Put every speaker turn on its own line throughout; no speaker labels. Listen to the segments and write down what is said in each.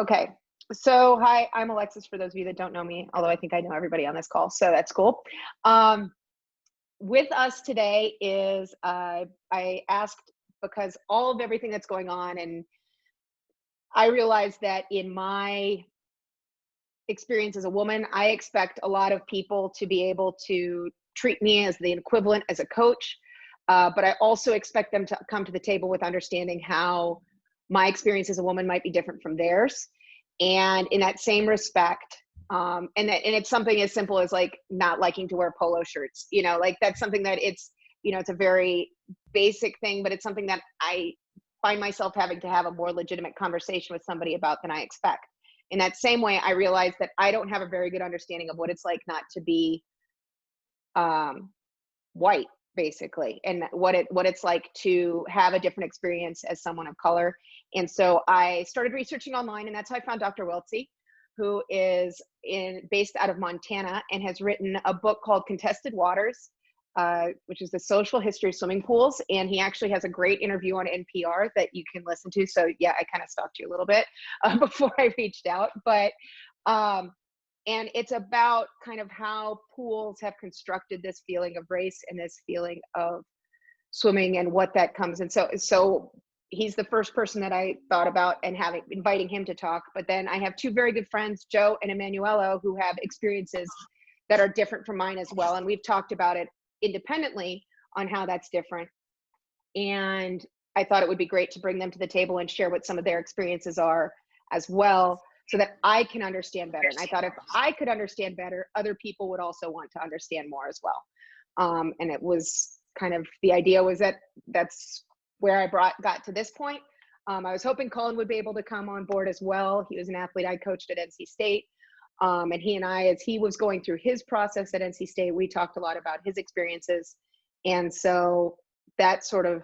Okay. So, hi, I'm Alexis, for those of you that don't know me, although I think I know everybody on this call, so that's cool. Um, with us today is, I asked because all of everything that's going on, and I realized that in my experience as a woman, I expect a lot of people to be able to treat me as the equivalent as a coach. But I also expect them to come to the table with understanding how my experience as a woman might be different from theirs. And in that same respect, and it's something as simple as like not liking to wear polo shirts, like that's something that it's a very basic thing, but it's something that I find myself having to have a more legitimate conversation with somebody about than I expect. In that same way, I realized that I don't have a very good understanding of what it's like not to be um, white, basically, and what it's like to have a different experience as someone of color. And so I started researching online, and that's how I found Dr. Wiltse, who is based out of Montana and has written a book called Contested Waters, which is the social history of swimming pools. And he actually has a great interview on NPR that you can listen to. So yeah, I kind of stalked you a little bit before I reached out, but and it's about kind of how pools have constructed this feeling of race and this feeling of swimming and what that comes. And so he's the first person that I thought about and inviting him to talk. But then I have two very good friends, Joe and Emmanuelo, who have experiences that are different from mine as well. And we've talked about it independently on how that's different. And I thought it would be great to bring them to the table and share what some of their experiences are as well, so that I can understand better. And I thought if I could understand better, other people would also want to understand more as well. And it was kind of, the idea was that's where I got to this point. I was hoping Colin would be able to come on board as well. He was an athlete I coached at NC State. And he and I, as he was going through his process at NC State, we talked a lot about his experiences. And so that sort of,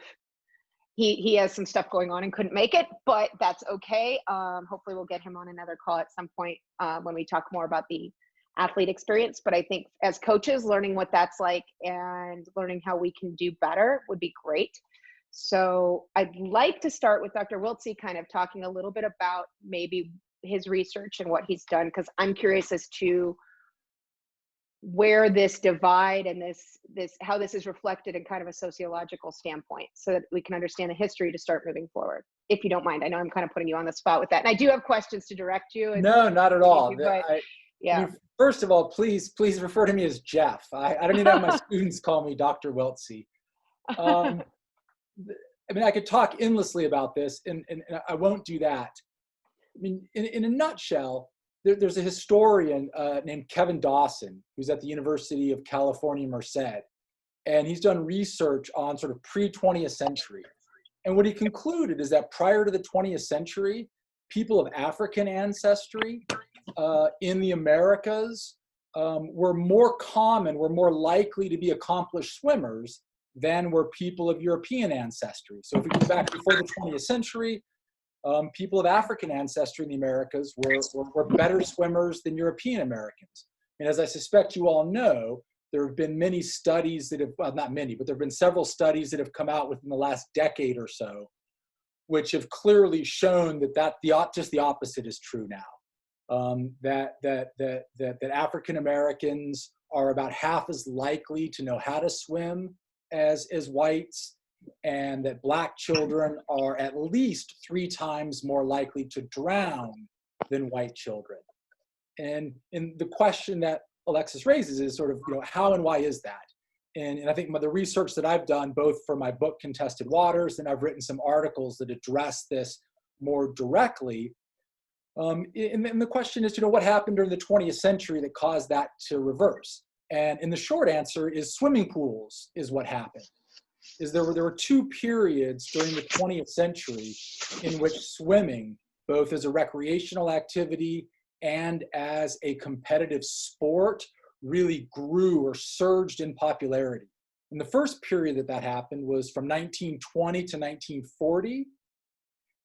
he has some stuff going on and couldn't make it, but that's okay. Hopefully we'll get him on another call at some point when we talk more about the athlete experience. But I think as coaches, learning what that's like and learning how we can do better would be great. So I'd like to start with Dr. Wiltse kind of talking a little bit about maybe his research and what he's done, because I'm curious as to where this divide and how this is reflected in kind of a sociological standpoint, so that we can understand the history to start moving forward. If you don't mind, I know I'm kind of putting you on the spot with that, and I do have questions to direct you.
No, not at all.
But yeah.
I mean, first of all, please refer to me as Jeff. I don't even have my students call me Dr. Wiltse. I mean, I could talk endlessly about this, and I won't do that. I mean, in a nutshell, there's a historian named Kevin Dawson, who's at the University of California, Merced, and he's done research on sort of pre-20th century. And what he concluded is that prior to the 20th century, people of African ancestry in the Americas were more likely to be accomplished swimmers than were people of European ancestry. So if we go back before the 20th century, people of African ancestry in the Americas were better swimmers than European Americans. And as I suspect you all know, there have been many studies that have, well, not many, but there have been several studies that have come out within the last decade or so, which have clearly shown that just the opposite is true now. That African Americans are about half as likely to know how to swim as whites, and that Black children are at least 3 times more likely to drown than white children. And the question that Alexis raises is sort of, how and why is that? And I think the research that I've done, both for my book, Contested Waters, and I've written some articles that address this more directly. And the question is, what happened during the 20th century that caused that to reverse? And the short answer is swimming pools is what happened. There were 2 periods during the 20th century in which swimming, both as a recreational activity and as a competitive sport, really grew or surged in popularity. And the first period that happened was from 1920 to 1940.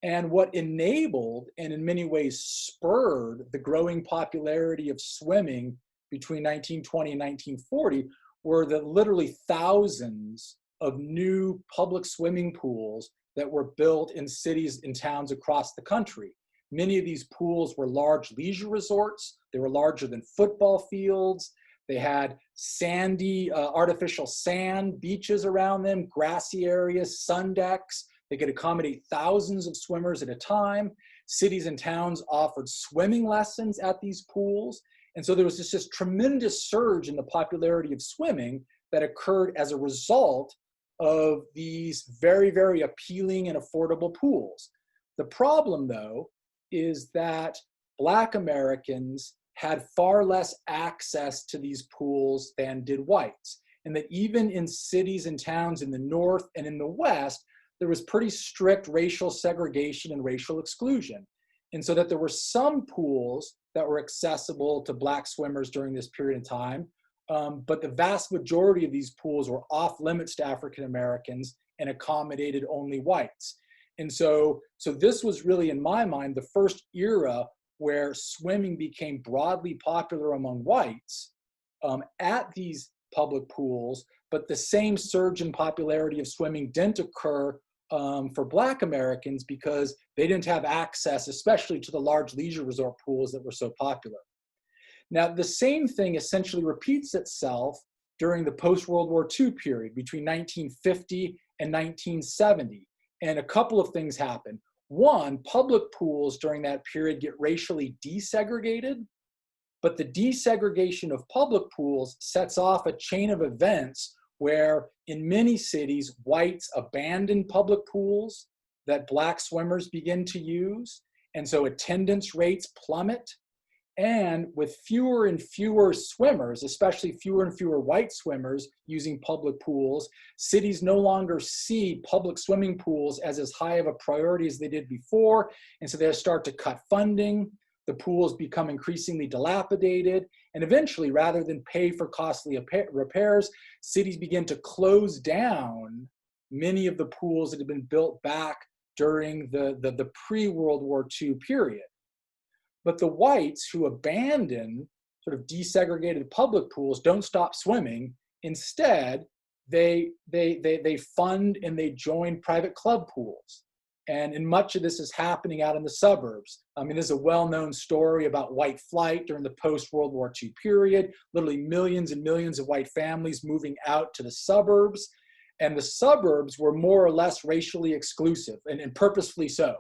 And what enabled and in many ways spurred the growing popularity of swimming between 1920 and 1940 were the literally thousands of new public swimming pools that were built in cities and towns across the country. Many of these pools were large leisure resorts. They were larger than football fields. They had sandy, artificial sand beaches around them, grassy areas, sun decks. They could accommodate thousands of swimmers at a time. Cities and towns offered swimming lessons at these pools. And so there was this tremendous surge in the popularity of swimming that occurred as a result of these very, very appealing and affordable pools. The problem, though, is that Black Americans had far less access to these pools than did whites. And that even in cities and towns in the North and in the West, there was pretty strict racial segregation and racial exclusion. And so that there were some pools that were accessible to Black swimmers during this period of time, but the vast majority of these pools were off limits to African Americans and accommodated only whites. And so this was really, in my mind, the first era where swimming became broadly popular among whites at these public pools, but the same surge in popularity of swimming didn't occur for Black Americans because they didn't have access, especially to the large leisure resort pools that were so popular. Now, the same thing essentially repeats itself during the post-World War II period between 1950 and 1970. And a couple of things happen. One, public pools during that period get racially desegregated, but the desegregation of public pools sets off a chain of events where in many cities, whites abandon public pools that Black swimmers begin to use. And so attendance rates plummet. And with fewer and fewer swimmers, especially fewer and fewer white swimmers using public pools, cities no longer see public swimming pools as high of a priority as they did before. And so they start to cut funding. The pools become increasingly dilapidated. And eventually, rather than pay for costly repairs, cities begin to close down many of the pools that had been built back during the pre-World War II period. But the whites who abandon sort of desegregated public pools don't stop swimming. Instead, they fund and they join private club pools. And much of this is happening out in the suburbs. I mean, there's a well-known story about white flight during the post-World War II period, literally millions and millions of white families moving out to the suburbs. And the suburbs were more or less racially exclusive, and purposefully so.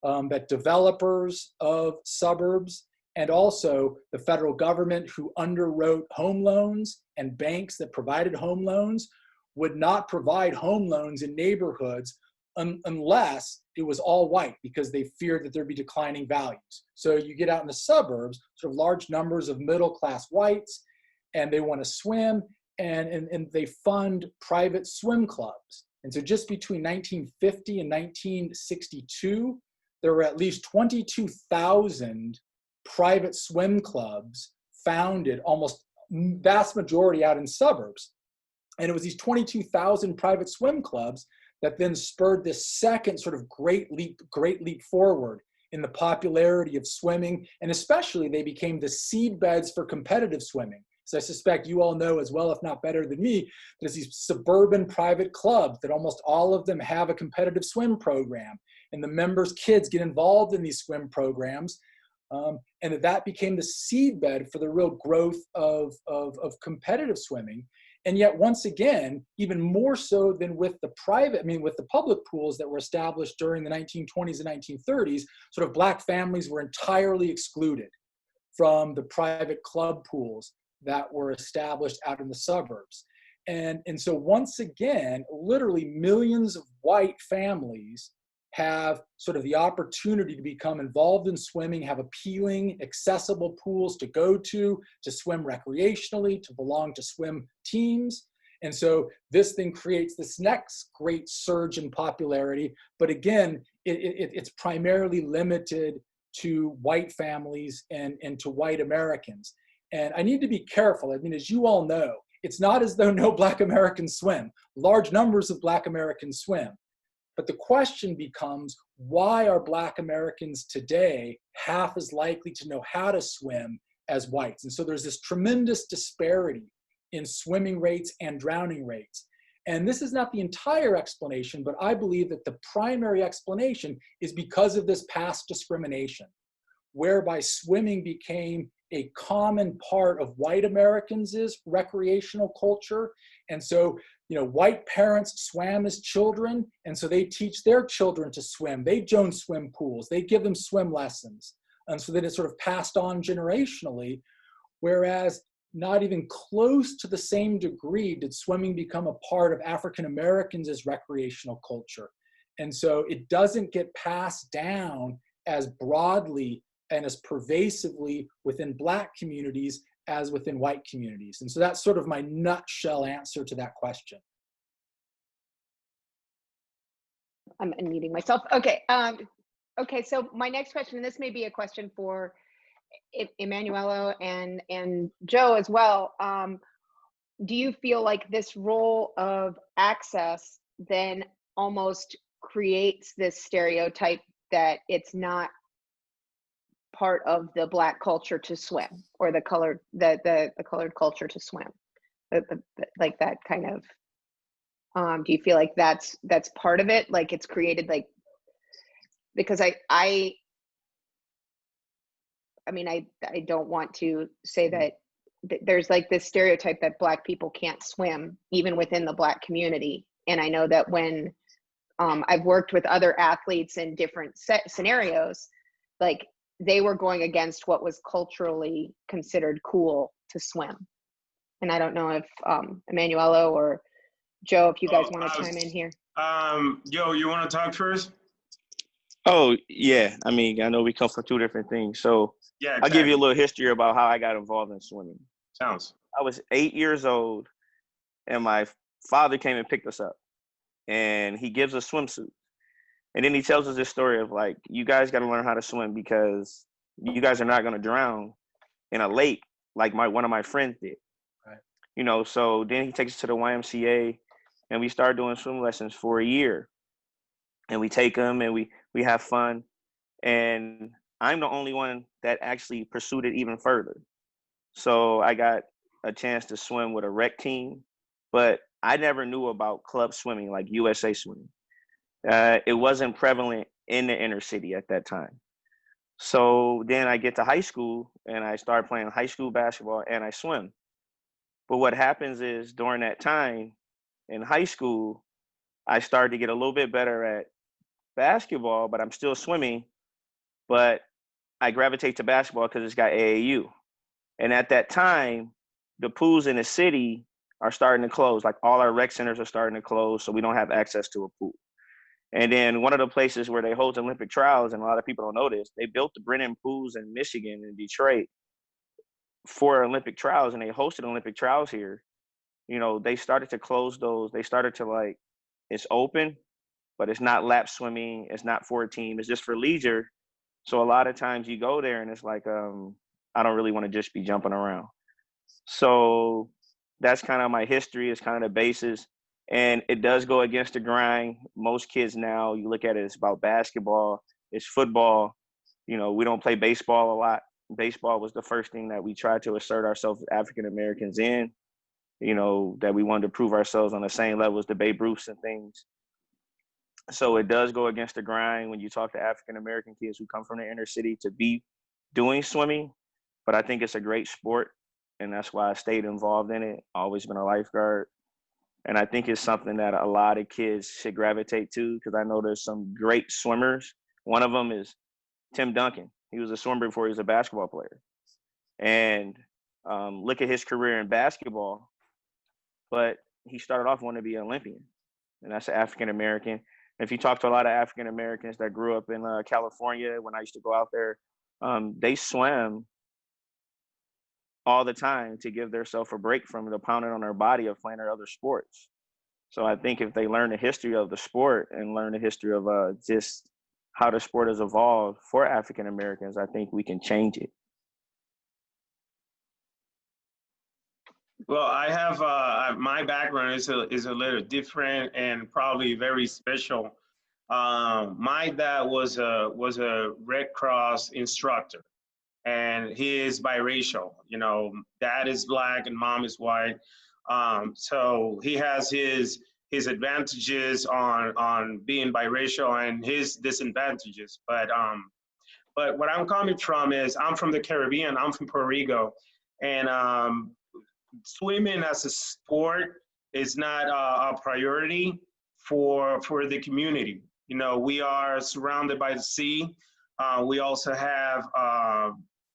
That developers of suburbs and also the federal government who underwrote home loans and banks that provided home loans would not provide home loans in neighborhoods unless it was all white, because they feared that there'd be declining values. So you get out in the suburbs, sort of large numbers of middle-class whites, and they want to swim, and they fund private swim clubs. And so just between 1950 and 1962, there were at least 22,000 private swim clubs founded, almost vast majority out in suburbs. And it was these 22,000 private swim clubs that then spurred this second sort of great leap forward in the popularity of swimming. And especially they became the seedbeds for competitive swimming. So I suspect you all know as well, if not better than me, there's these suburban private clubs that almost all of them have a competitive swim program. And the members' kids get involved in these swim programs. And that became the seedbed for the real growth of competitive swimming. And yet, once again, even more so than with the public pools that were established during the 1920s and 1930s, sort of Black families were entirely excluded from the private club pools that were established out in the suburbs. And so once again, literally millions of white families have sort of the opportunity to become involved in swimming, have appealing, accessible pools to go to swim recreationally, to belong to swim teams. And so this thing creates this next great surge in popularity. But again, it's primarily limited to white families and to white Americans. And I need to be careful. I mean, as you all know, it's not as though no Black Americans swim. Large numbers of Black Americans swim. But the question becomes, why are Black Americans today half as likely to know how to swim as whites? And so there's this tremendous disparity in swimming rates and drowning rates. And this is not the entire explanation, but I believe that the primary explanation is because of this past discrimination, whereby swimming became a common part of white Americans' recreational culture. And so, white parents swam as children, and so they teach their children to swim. They join swim pools, they give them swim lessons. And so then it's sort of passed on generationally, whereas not even close to the same degree did swimming become a part of African Americans' recreational culture. And so it doesn't get passed down as broadly and as pervasively within Black communities as within white communities. And so that's sort of my nutshell answer to that question.
I'm unmuting myself. Okay. Okay. So my next question, and this may be a question for Emmanuelo and Joe as well. Do you feel like this role of access then almost creates this stereotype that it's not part of the Black culture to swim, or the colored culture to swim, like that kind of, do you feel like that's part of it, like it's created, like, because I mean, I don't want to say that there's like this stereotype that Black people can't swim even within the Black community. And I know that when I've worked with other athletes in different scenarios, like they were going against what was culturally considered cool to swim. And I don't know if Emmanuelo or Joe, if you guys want to chime in here.
Joe, you want to talk first?
Oh, yeah. I mean, I know we come from two different things. So
yeah, exactly.
I'll give you a little history about how I got involved in swimming.
Sounds.
I was 8 years old, and my father came and picked us up, and he gives us swimsuits. And then he tells us this story of like, you guys got to learn how to swim because you guys are not going to drown in a lake like one of my friends did. Right. So then he takes us to the YMCA, and we start doing swim lessons for a year. And we take them and we have fun. And I'm the only one that actually pursued it even further. So I got a chance to swim with a rec team, but I never knew about club swimming like USA Swimming. It wasn't prevalent in the inner city at that time. So then I get to high school and I start playing high school basketball and I swim. But what happens is during that time in high school, I started to get a little bit better at basketball, but I'm still swimming. But I gravitate to basketball because it's got AAU. And at that time, the pools in the city are starting to close. Like all our rec centers are starting to close, so we don't have access to a pool. And then one of the places where they hold Olympic trials, and a lot of people don't know this, they built the Brennan pools in Michigan and Detroit for Olympic trials, and they hosted Olympic trials here. They started to close those. They started to it's open, but it's not lap swimming. It's not for a team. It's just for leisure. So a lot of times you go there and it's like, I don't really want to just be jumping around. So that's kind of my history. It's kind of the basis. And it does go against the grind. Most kids now, you look at it, it's about basketball, it's football. We don't play baseball a lot. Baseball was the first thing that we tried to assert ourselves as African Americans in, that we wanted to prove ourselves on the same level as the Babe Ruths and things. So it does go against the grind when you talk to African American kids who come from the inner city to be doing swimming. But I think it's a great sport, and that's why I stayed involved in it. Always been a lifeguard. And I think it's something that a lot of kids should gravitate to because I know there's some great swimmers. One of them is Tim Duncan. He was a swimmer before he was a basketball player. And look at his career in basketball, but he started off wanting to be an Olympian, and that's an African American. If you talk to a lot of African Americans that grew up in California, when I used to go out there, they swam all the time to give themselves a break from the pounding on their body of playing their other sports. So I think if they learn the history of the sport and learn the history of just how the sport has evolved for African Americans, I think we can change it.
Well, I have my background is a little different and probably very special. My dad was a Red Cross instructor, and he is biracial. Dad is Black and mom is white. So he has his his advantages on being biracial and his disadvantages. But what I'm coming from is I'm from the Caribbean. I'm from Puerto Rico, and swimming as a sport is not a priority for the community. You know, we are surrounded by the sea. We also have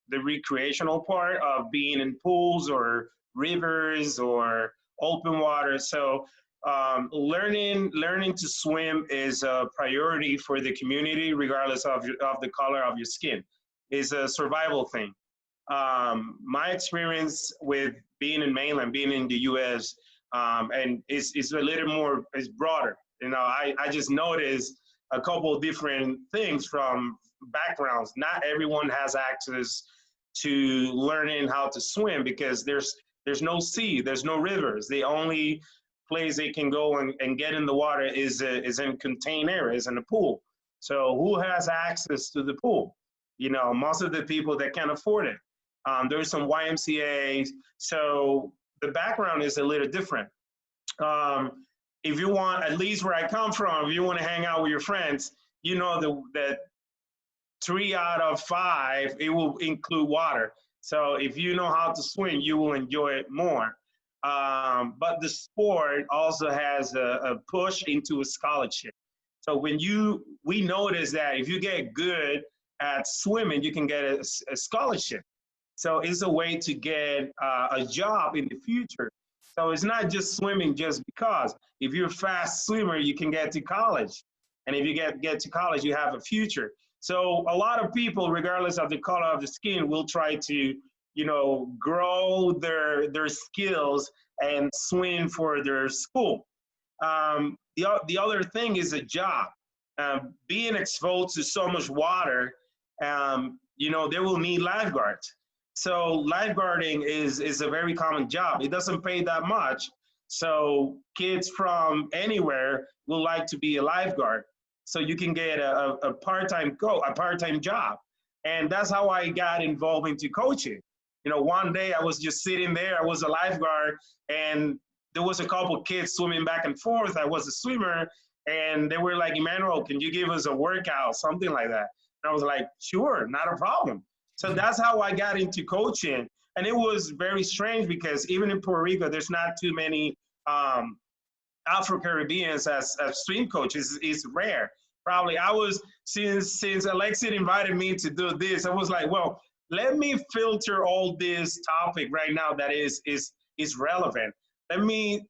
the recreational part of being in pools or rivers or open water. So learning to swim is a priority for the community, regardless of the color of your skin. It's a survival thing. My experience with being in mainland, being in the U.S., and it's a little more, it's broader. You know, I just noticed a couple of different things from backgrounds. Not everyone has access to learning how to swim because there's no sea, there's no rivers. The only place they can go and get in the water is in contained areas, in the pool. So who has access to the pool? You know, most of the people that can't afford it. There's some YMCAs, so the background is a little different. If you want, at least where I come from, if you want to hang out with your friends, you know that 3 out of 5, it will include water. So if you know how to swim, you will enjoy it more. But the sport also has a push into a scholarship. So we notice that if you get good at swimming, you can get a scholarship. So it's a way to get a job in the future. So it's not just swimming just because. If you're a fast swimmer, you can get to college. And if you get to college, you have a future. So a lot of people, regardless of the color of the skin, will try to, you know, grow their skills and swim for their school. The other thing is a job. Being exposed to so much water, you know, they will need lifeguards. So lifeguarding is a very common job. It doesn't pay that much. So kids from anywhere will like to be a lifeguard. So you can get a part-time job. And that's how I got involved into coaching. You know, one day I was just sitting there, I was a lifeguard, and there was a couple kids swimming back and forth. I was a swimmer, and they were like, Emmanuel, can you give us a workout, something like that? And I was like, sure, not a problem. So that's how I got into coaching. And it was very strange because even in Puerto Rico, there's not too many Afro-Caribbeans as swim coaches. It's rare. Probably I was, since Alexis invited me to do this, I was like, well, let me filter all this topic right now that is relevant. Let me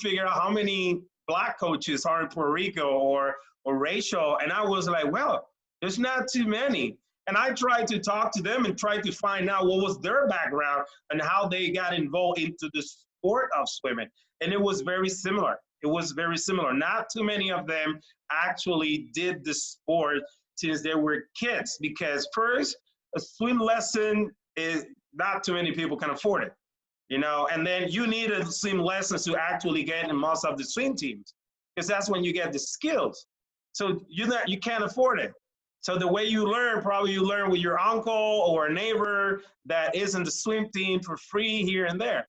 figure out how many Black coaches are in Puerto Rico or racial. And I was like, well, there's not too many. And I tried to talk to them and try to find out what was their background and how they got involved into the sport of swimming. And it was very similar. It was very similar. Not too many of them actually did the sport since they were kids, because first, a swim lesson is not too many people can afford it, you know, and then you need a swim lessons to actually get in most of the swim teams, because that's when you get the skills. So you can't afford it. So the way you learn, probably you learn with your uncle or a neighbor that is in the swim team for free here and there.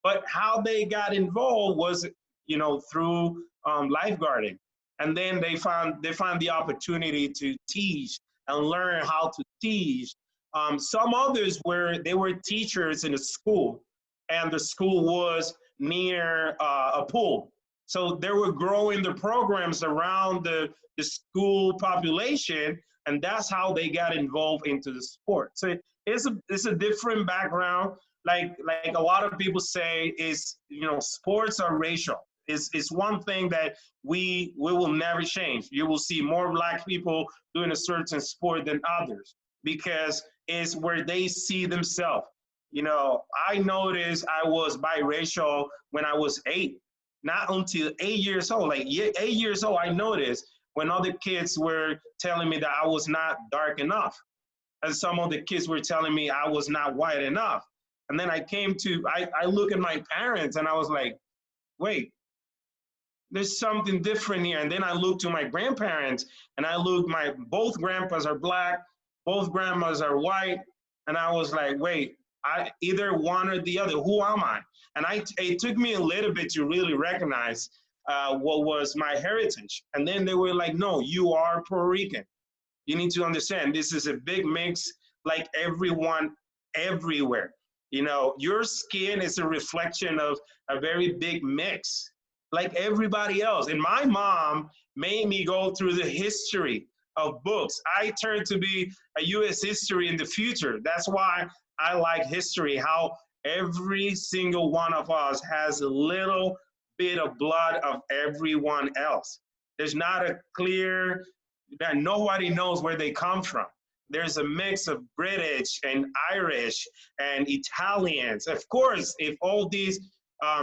But how they got involved was, you know, through lifeguarding. And then they found the opportunity to teach and learn how to teach. Some others were teachers in a school, and the school was near a pool. So they were growing the programs around the school population, and that's how they got involved into the sport. So it's a different background. Like a lot of people say, is, you know, sports are racial. It's one thing that we will never change. You will see more Black people doing a certain sport than others, because it's where they see themselves. You know, I noticed I was biracial when I was 8. Not until 8 years old. Like 8 years old, I noticed when other kids were telling me that I was not dark enough. And some of the kids were telling me I was not white enough. And then I look at my parents and I was like, wait, there's something different here. And then I look to my grandparents and I look, both grandpas are Black, both grandmas are white. And I was like, wait, I either one or the other, who am I? And it took me a little bit to really recognize what was my heritage. And then they were like, no, you are Puerto Rican. You need to understand this is a big mix, like everyone everywhere. You know, your skin is a reflection of a very big mix, like everybody else. And my mom made me go through the history of books. I turned to be a U.S. history in the future. That's why I like history, how every single one of us has a little bit of blood of everyone else. There's not a clear, that nobody knows where they come from. There's a mix of British and Irish and Italians. Of course, if all these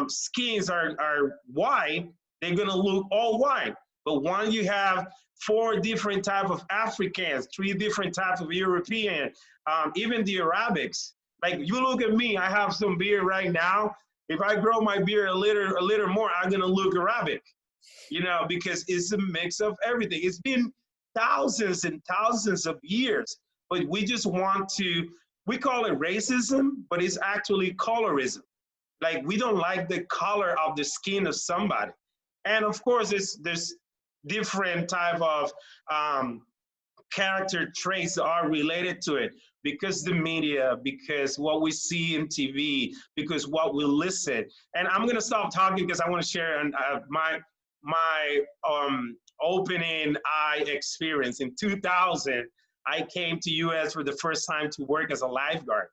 skins are white, they're gonna look all white. But when you have 4 different types of Africans, 3 different types of European, even the Arabics. Like you look at me, I have some beard right now. If I grow my beard a little more, I'm gonna look Arabic, you know, because it's a mix of everything. It's been thousands and thousands of years, but we just want to, we call it racism, but it's actually colorism. Like we don't like the color of the skin of somebody. And of course, there's different type of character traits that are related to it, because the media, because what we see in TV, because what we listen. And I'm gonna stop talking because I want to share my opening eye experience. In 2000, I came to US for the first time to work as a lifeguard.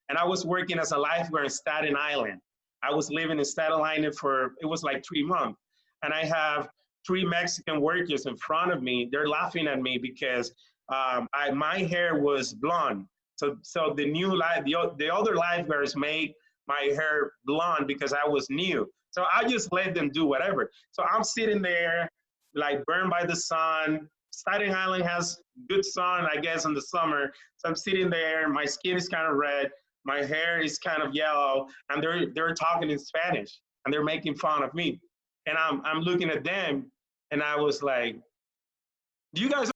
And I was working as a lifeguard in Staten Island. I was living in Staten Island for, it was like 3 months. And I have 3 Mexican workers in front of me. They're laughing at me because my hair was blonde. So the other lifeguards made my hair blonde because I was new. So I just let them do whatever. So I'm sitting there, like burned by the sun. Staten Island has good sun, I guess, in the summer. So I'm sitting there, my skin is kind of red, my hair is kind of yellow, and they're talking in Spanish, and they're making fun of me. And I'm looking at them, and I was like, do you guys?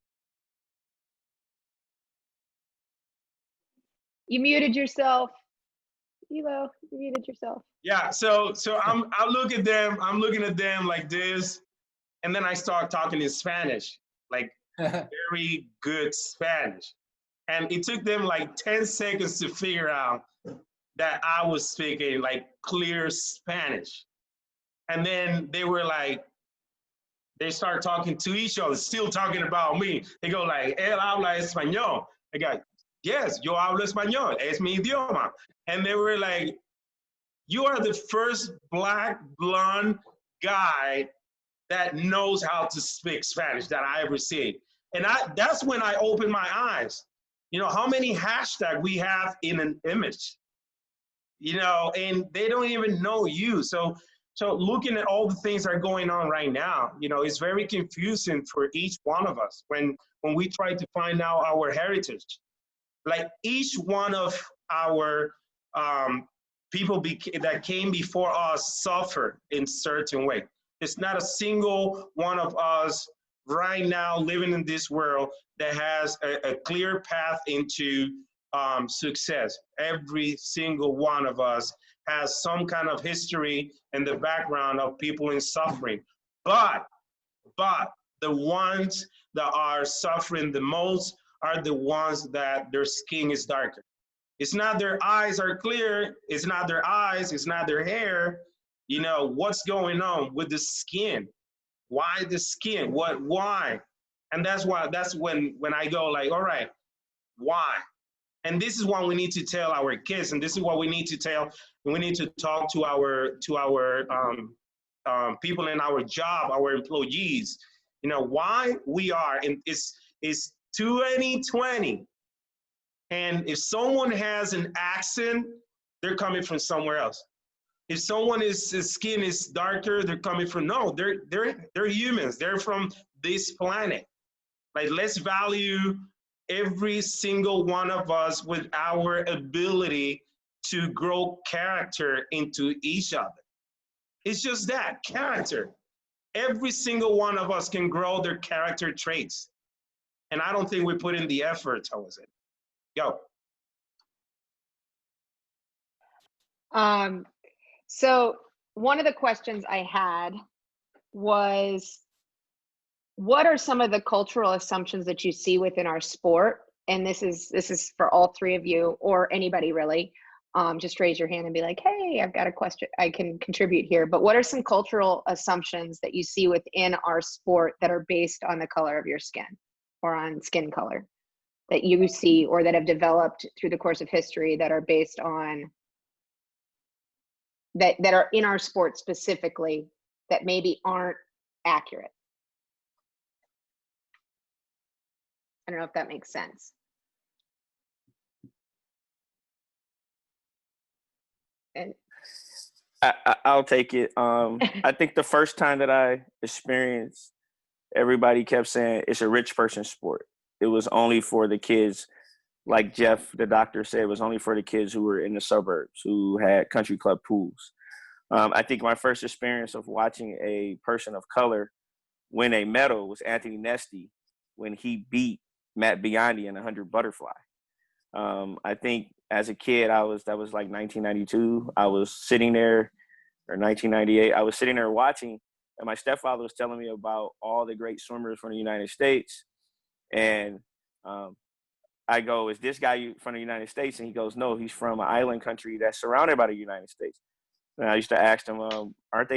You muted yourself. Elo, you muted yourself.
Yeah, so I look at them, I'm looking at them like this, and then I start talking in Spanish, like very good Spanish. And it took them like 10 seconds to figure out that I was speaking like clear Spanish. And then they were like, they start talking to each other, still talking about me. They go like, él habla español. I go, yes, yo hablo español, es mi idioma. And they were like, you are the first Black blonde guy that knows how to speak Spanish that I ever seen. And that's when I opened my eyes. You know, how many hashtags we have in an image, you know, and they don't even know you. So looking at all the things that are going on right now, you know, it's very confusing for each one of us when we try to find out our heritage. Like each one of our people that came before us suffered in certain way. It's not a single one of us right now living in this world that has a clear path into success. Every single one of us has some kind of history in the background of people in suffering. But the ones that are suffering the most are the ones that their skin is darker. It's not their eyes are clear. It's not their eyes. It's not their hair. You know, what's going on with the skin? Why the skin? Why? And that's when I go like, all right, why? And this is what we need to tell our kids, and this is what we need to tell, and we need to talk to our people in our job, our employees, you know, why we are, and it's 2020. And if someone has an accent, they're coming from somewhere else. If someone's skin is darker, they're coming from, no, they're humans. They're from this planet. Like, let's value every single one of us with our ability to grow character into each other. It's just that, character. Every single one of us can grow their character traits. And I don't think we put in the effort towards it. Go.
So one of the questions I had was, what are some of the cultural assumptions that you see within our sport? And this is for all three of you, or anybody really. Just raise your hand and be like, hey, I've got a question, I can contribute here. But what are some cultural assumptions that you see within our sport that are based on the color of your skin, or on skin color, that you see or that have developed through the course of history that are based on, that are in our sport specifically, that maybe aren't accurate? I don't know if that makes sense. And
I'll take it. I think the first time that I experienced, everybody kept saying it's a rich person's sport. It was only for the kids, like Jeff, the doctor said, it was only for the kids who were in the suburbs, who had country club pools. I think my first experience of watching a person of color win a medal was Anthony Nesty when he beat Matt Biondi in 100 butterfly. I think as a kid, that was like 1992. I was sitting there, or 1998. I was sitting there watching, and my stepfather was telling me about all the great swimmers from the United States. And I go, is this guy from the United States? And he goes, no, he's from an island country that's surrounded by the United States. And I used to ask him, aren't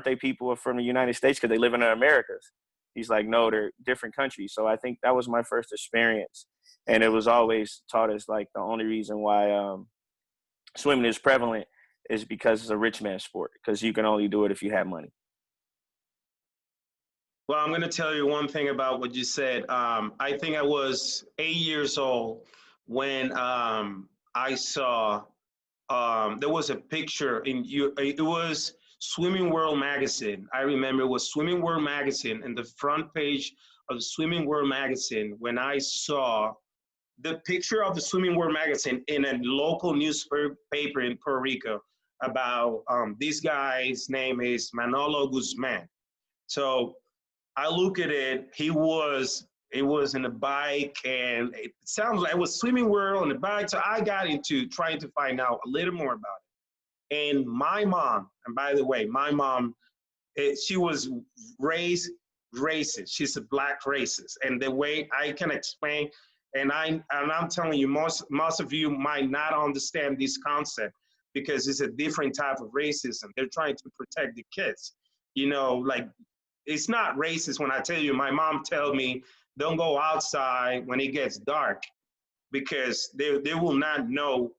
they people from the United States because they live in the Americas? He's like, no, they're different countries. So I think that was my first experience. And it was always taught us like the only reason why swimming is prevalent is because it's a rich man's sport, because you can only do it if you have money.
Well, I'm going to tell you one thing about what you said. I think I was 8 years old when I saw there was a picture it was Swimming World magazine. I remember it was Swimming World magazine, and the front page of the Swimming World magazine, when I saw the picture of the Swimming World magazine in a local newspaper in Puerto Rico about this guy's name is Manolo Guzman. So I look at it, it was in a bike, and it sounds like it was Swimming World on the bike. So I got into trying to find out a little more about it. And my mom, and by the way, my mom, she was raised racist. She's a black racist. And the way I can explain, and I'm telling you, most of you might not understand this concept because it's a different type of racism. They're trying to protect the kids. You know, like, it's not racist when I tell you, my mom tells me, don't go outside when it gets dark because they will not know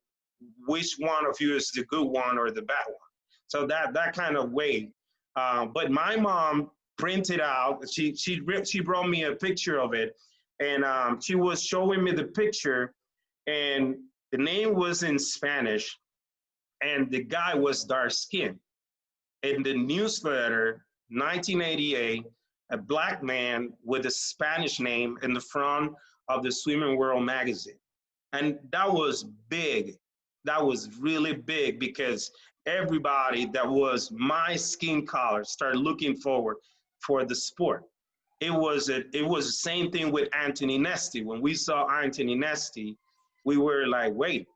which one of you is the good one or the bad one. So that kind of way. But my mom printed out, she brought me a picture of it, and she was showing me the picture, and the name was in Spanish, and the guy was dark skinned. In the newsletter, 1988, a black man with a Spanish name in the front of the Swimming World magazine. And that was big. That was really big because everybody that was my skin color started looking forward for the sport. It was the same thing with Anthony Nesty. When we saw Anthony Nesty, we were like, wait,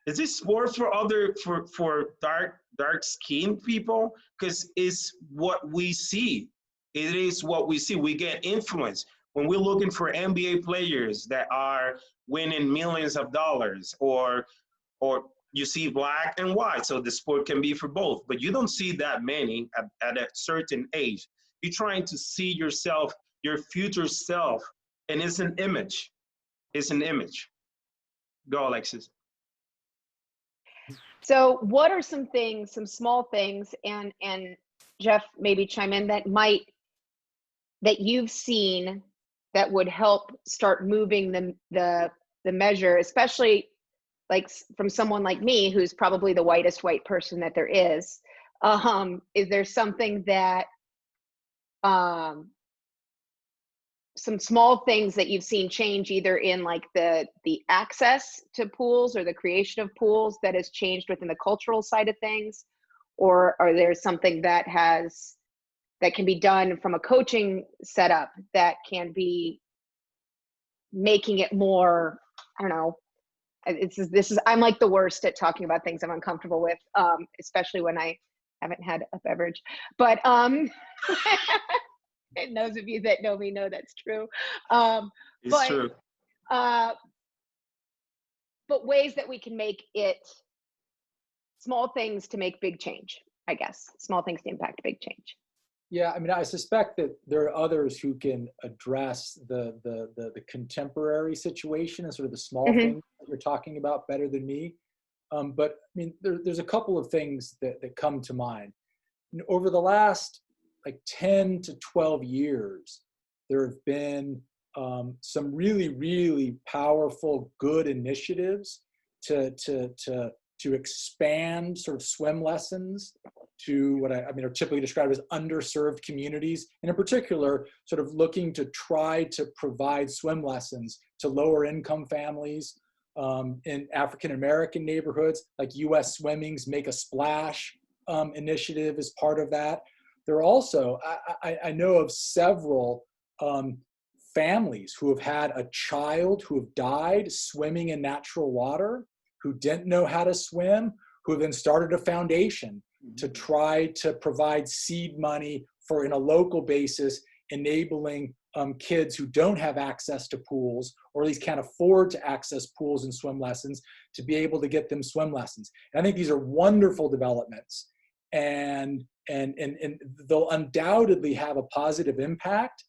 is this sport for dark skinned people? Because it's what we see. It is what we see. We get influenced when we're looking for NBA players that are winning millions of dollars, or you see black and white. So the sport can be for both, but you don't see that many at a certain age. You're trying to see yourself, your future self, and it's an image. It's an image. Go, Alexis.
so what are some things, some small things, and Jeff, maybe chime in, that you've seen that would help start moving the measure, especially like from someone like me, who's probably the whitest white person that there is. Is there something that, some small things that you've seen change either in like the access to pools or the creation of pools that has changed within the cultural side of things? Or are there something that can be done from a coaching setup that can be making it more, I don't know, I'm like the worst at talking about things I'm uncomfortable with, especially when I haven't had a beverage, but and those of you that know me know that's true.
It's
But
true.
but ways that we can make it small things to make big change, I guess. Small things to impact big change.
Yeah, I mean, I suspect that there are others who can address the contemporary situation and sort of the small things that you're talking about better than me. But I mean, there's a couple of things that come to mind. Over the last like 10 to 12 years, there have been some really, really powerful, good initiatives to expand sort of swim lessons to what I mean are typically described as underserved communities, and in particular, sort of looking to try to provide swim lessons to lower income families in African American neighborhoods, like U.S. Swimming's Make a Splash initiative is part of that. There are also, I know of several families who have had a child who have died swimming in natural water, who didn't know how to swim, who then started a foundation to try to provide seed money for, in a local basis, enabling kids who don't have access to pools, or at least can't afford to access pools and swim lessons, to be able to get them swim lessons. And I think these are wonderful developments, and they'll undoubtedly have a positive impact.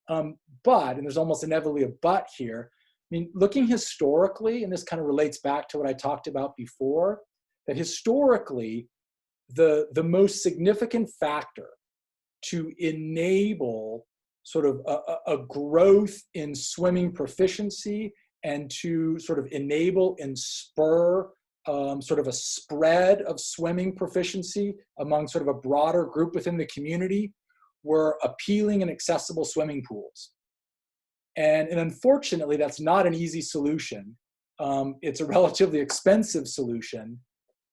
But, and there's almost inevitably a but here, I mean, looking historically, and this kind of relates back to what I talked about before, that historically, the most significant factor to enable sort of a growth in swimming proficiency and to sort of enable and spur sort of a spread of swimming proficiency among sort of a broader group within the community were appealing and accessible swimming pools. And unfortunately, that's not an easy solution. It's a relatively expensive solution.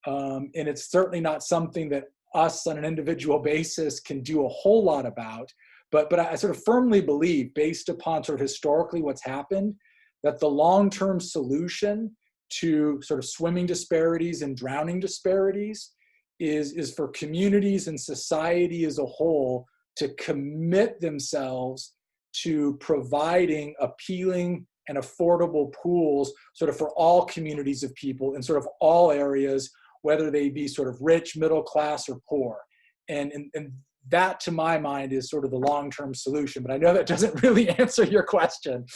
And it's certainly not something that us on an individual basis can do a whole lot about. But I sort of firmly believe, based upon sort of historically what's happened, that the long-term solution to sort of swimming disparities and drowning disparities is for communities and society as a whole to commit themselves to providing appealing and affordable pools sort of for all communities of people in sort of all areas, whether they be sort of rich, middle class, or poor. And that, to my mind, is sort of the long-term solution. But I know that doesn't really answer your question.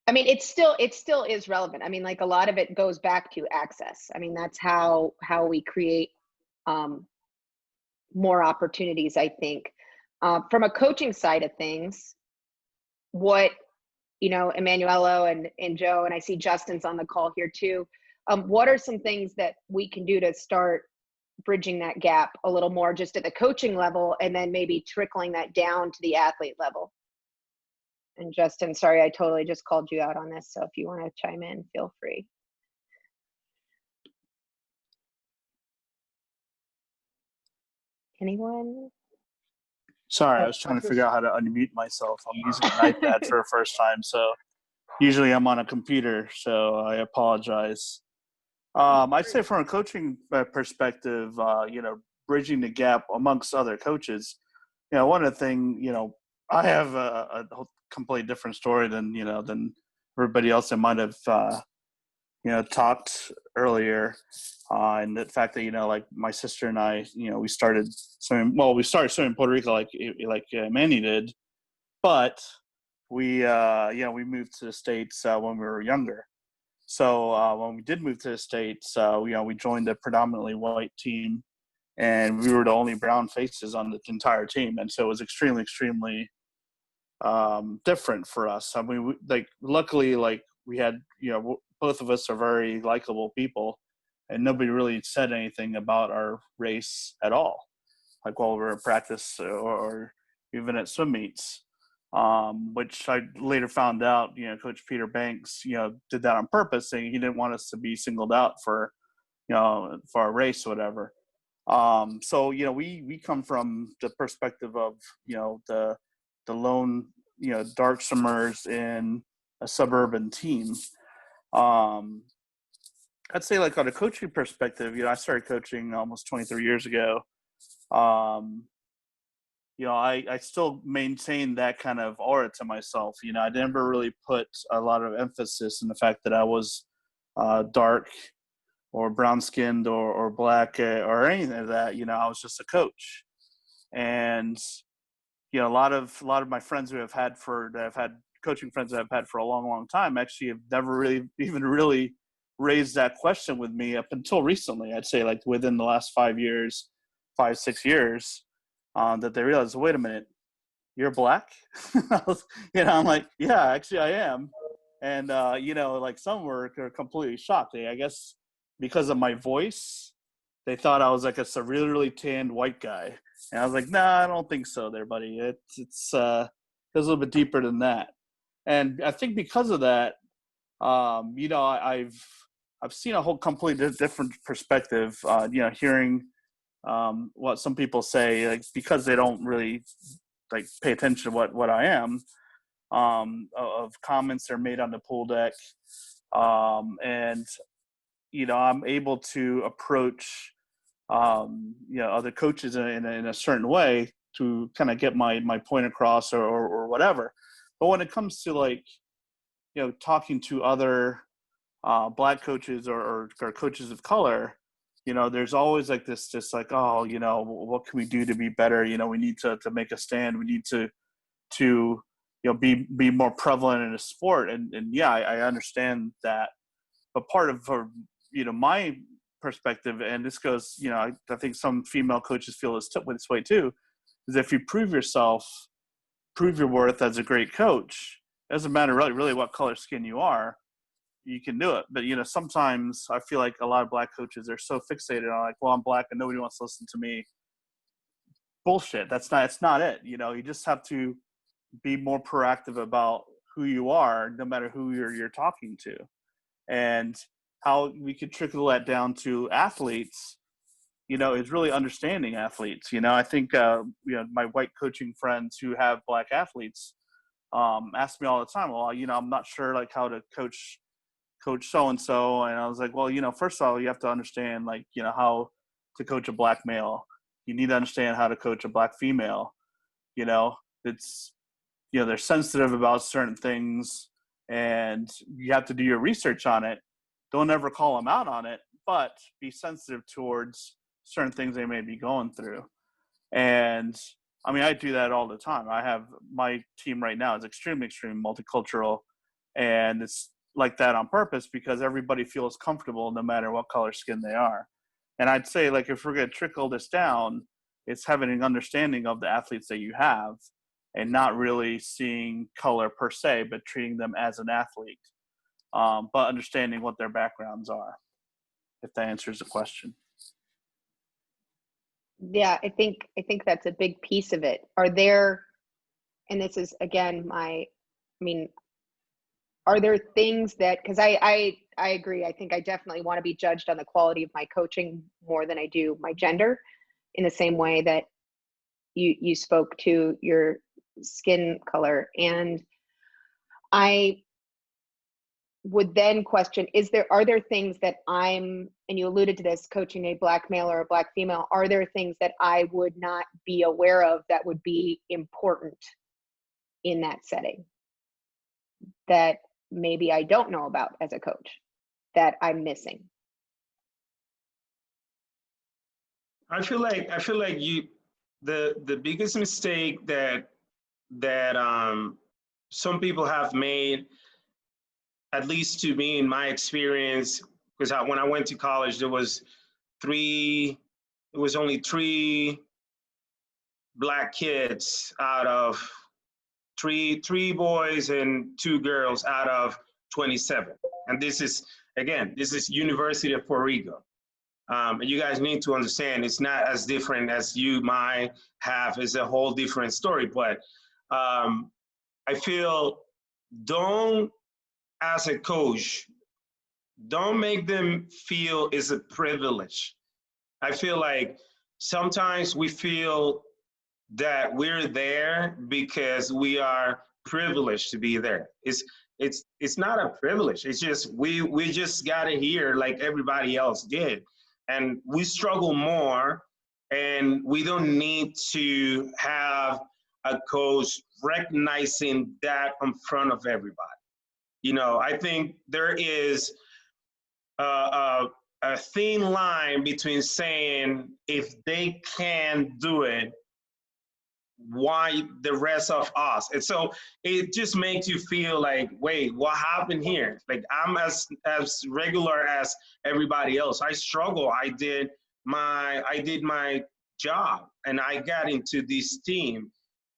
I mean, it still is relevant. I mean, like, a lot of it goes back to access. I mean, that's how we create more opportunities, I think. From a coaching side of things, what, you know, Emmanuelo and Joe, and I see Justin's on the call here too. What are some things that we can do to start bridging that gap a little more just at the coaching level, and then maybe trickling that down to the athlete level? And Justin, sorry, I totally just called you out on this. So if you want to chime in, feel free. Anyone?
Sorry, I was trying to figure out how to unmute myself. I'm using an iPad for the first time, so usually I'm on a computer, so I apologize. I'd say from a coaching perspective, you know, bridging the gap amongst other coaches, you know, one of the things, you know, I have a completely different story than everybody else that might have, you know, talked earlier. And the fact that, you know, like my sister and I, you know, we started swimming in Puerto Rico like Manny did, but we, you know, we moved to the States when we were younger. So when we did move to the States, you know, we joined a predominantly white team, and we were the only brown faces on the entire team. And so it was extremely, extremely different for us. I mean, luckily, like, we had, you know, both of us are very likable people, and nobody really said anything about our race at all, like while we were at practice or even at swim meets. Which I later found out, you know, Coach Peter Banks, you know, did that on purpose, saying he didn't want us to be singled out for, you know, for our race or whatever. So, you know, we come from the perspective of, you know, the lone, you know, dark swimmers in a suburban team. I'd say like on a coaching perspective, I started coaching almost 23 years ago. Um, I still maintain that kind of aura to myself. I never really put a lot of emphasis in the fact that I was dark or brown skinned or black or anything of that. I was just a coach. And, a lot of my friends that I've had coaching friends that I've had for a long, long time actually have never really raised that question with me up until recently. I'd say like within the last 5 years, 6 years, that they realized, wait a minute, you're black? I'm like, yeah, actually I am. And, like some were completely shocked. I guess because of my voice, they thought I was like a really, really tanned white guy. And I was like, nah, I don't think so there, buddy. It's a little bit deeper than that. And I think because of that, I've seen a whole completely different perspective, hearing what some people say, like, because they don't really like pay attention to what I am, of comments that are made on the pool deck. And, I'm able to approach, other coaches in a certain way to kind of get my point across or whatever. But when it comes to like, talking to other black coaches or coaches of color, there's always like this like, oh, what can we do to be better? We need to make a stand. We need to be more prevalent in a sport. And yeah, I understand that. But part of my perspective, and this goes, I think some female coaches feel this way too, is if you prove your worth as a great coach, it doesn't matter really what color skin you are, you can do it. But sometimes I feel like a lot of black coaches are so fixated on like, well, I'm black and nobody wants to listen to me. Bullshit. It's not it. You just have to be more proactive about who you are, no matter who you're talking to. And how we could trickle that down to athletes, is really understanding athletes. I think, my white coaching friends who have black athletes ask me all the time, well, I'm not sure like how to coach so-and-so. And I was like, well, first of all, you have to understand like, how to coach a black male. You need to understand how to coach a black female. It's, they're sensitive about certain things and you have to do your research on it. Don't ever call them out on it, but be sensitive towards certain things they may be going through. And I mean, I do that all the time. I have my team right now is extremely multicultural, and it's like that on purpose because everybody feels comfortable no matter what color skin they are. And I'd say like, if we're going to trickle this down, it's having an understanding of the athletes that you have and not really seeing color per se, but treating them as an athlete, but understanding what their backgrounds are, if that answers the question.
Yeah, I think that's a big piece of it. Are there, and this is again are there things that, because I agree, I think I definitely want to be judged on the quality of my coaching more than I do my gender, in the same way that you spoke to your skin color. And I would then question, are there things that and you alluded to this, coaching a black male or a black female, are there things that I would not be aware of that would be important in that setting that maybe I don't know about as a coach that I'm missing?
I feel like the biggest mistake that some people have made, at least to me in my experience, because when I went to college, there was only 3 black kids out of three boys and 2 girls out of 27. And this is University of Puerto Rico. And you guys need to understand it's not as different as you might have. It's a whole different story. But I feel, as a coach, don't make them feel it's a privilege. I feel like sometimes we feel that we're there because we are privileged to be there. it's not a privilege. It's just we just got it here like everybody else did, and we struggle more, and we don't need to have a coach recognizing that in front of everybody. You know, I think there is a thin line between saying if they can do it, why the rest of us? And so it just makes you feel like, wait, what happened here? Like I'm as regular as everybody else. I struggle. I did my job and I got into this team.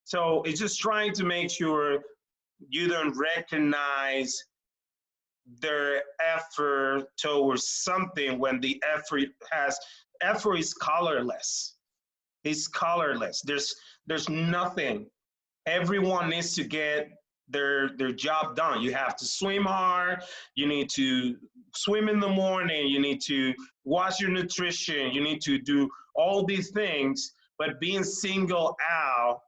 So it's just trying to make sure you don't recognize their effort towards something when the effort is colorless. It's colorless. There's nothing. Everyone needs to get their job done. You have to swim hard. You need to swim in the morning. You need to watch your nutrition. You need to do all these things. But being singled out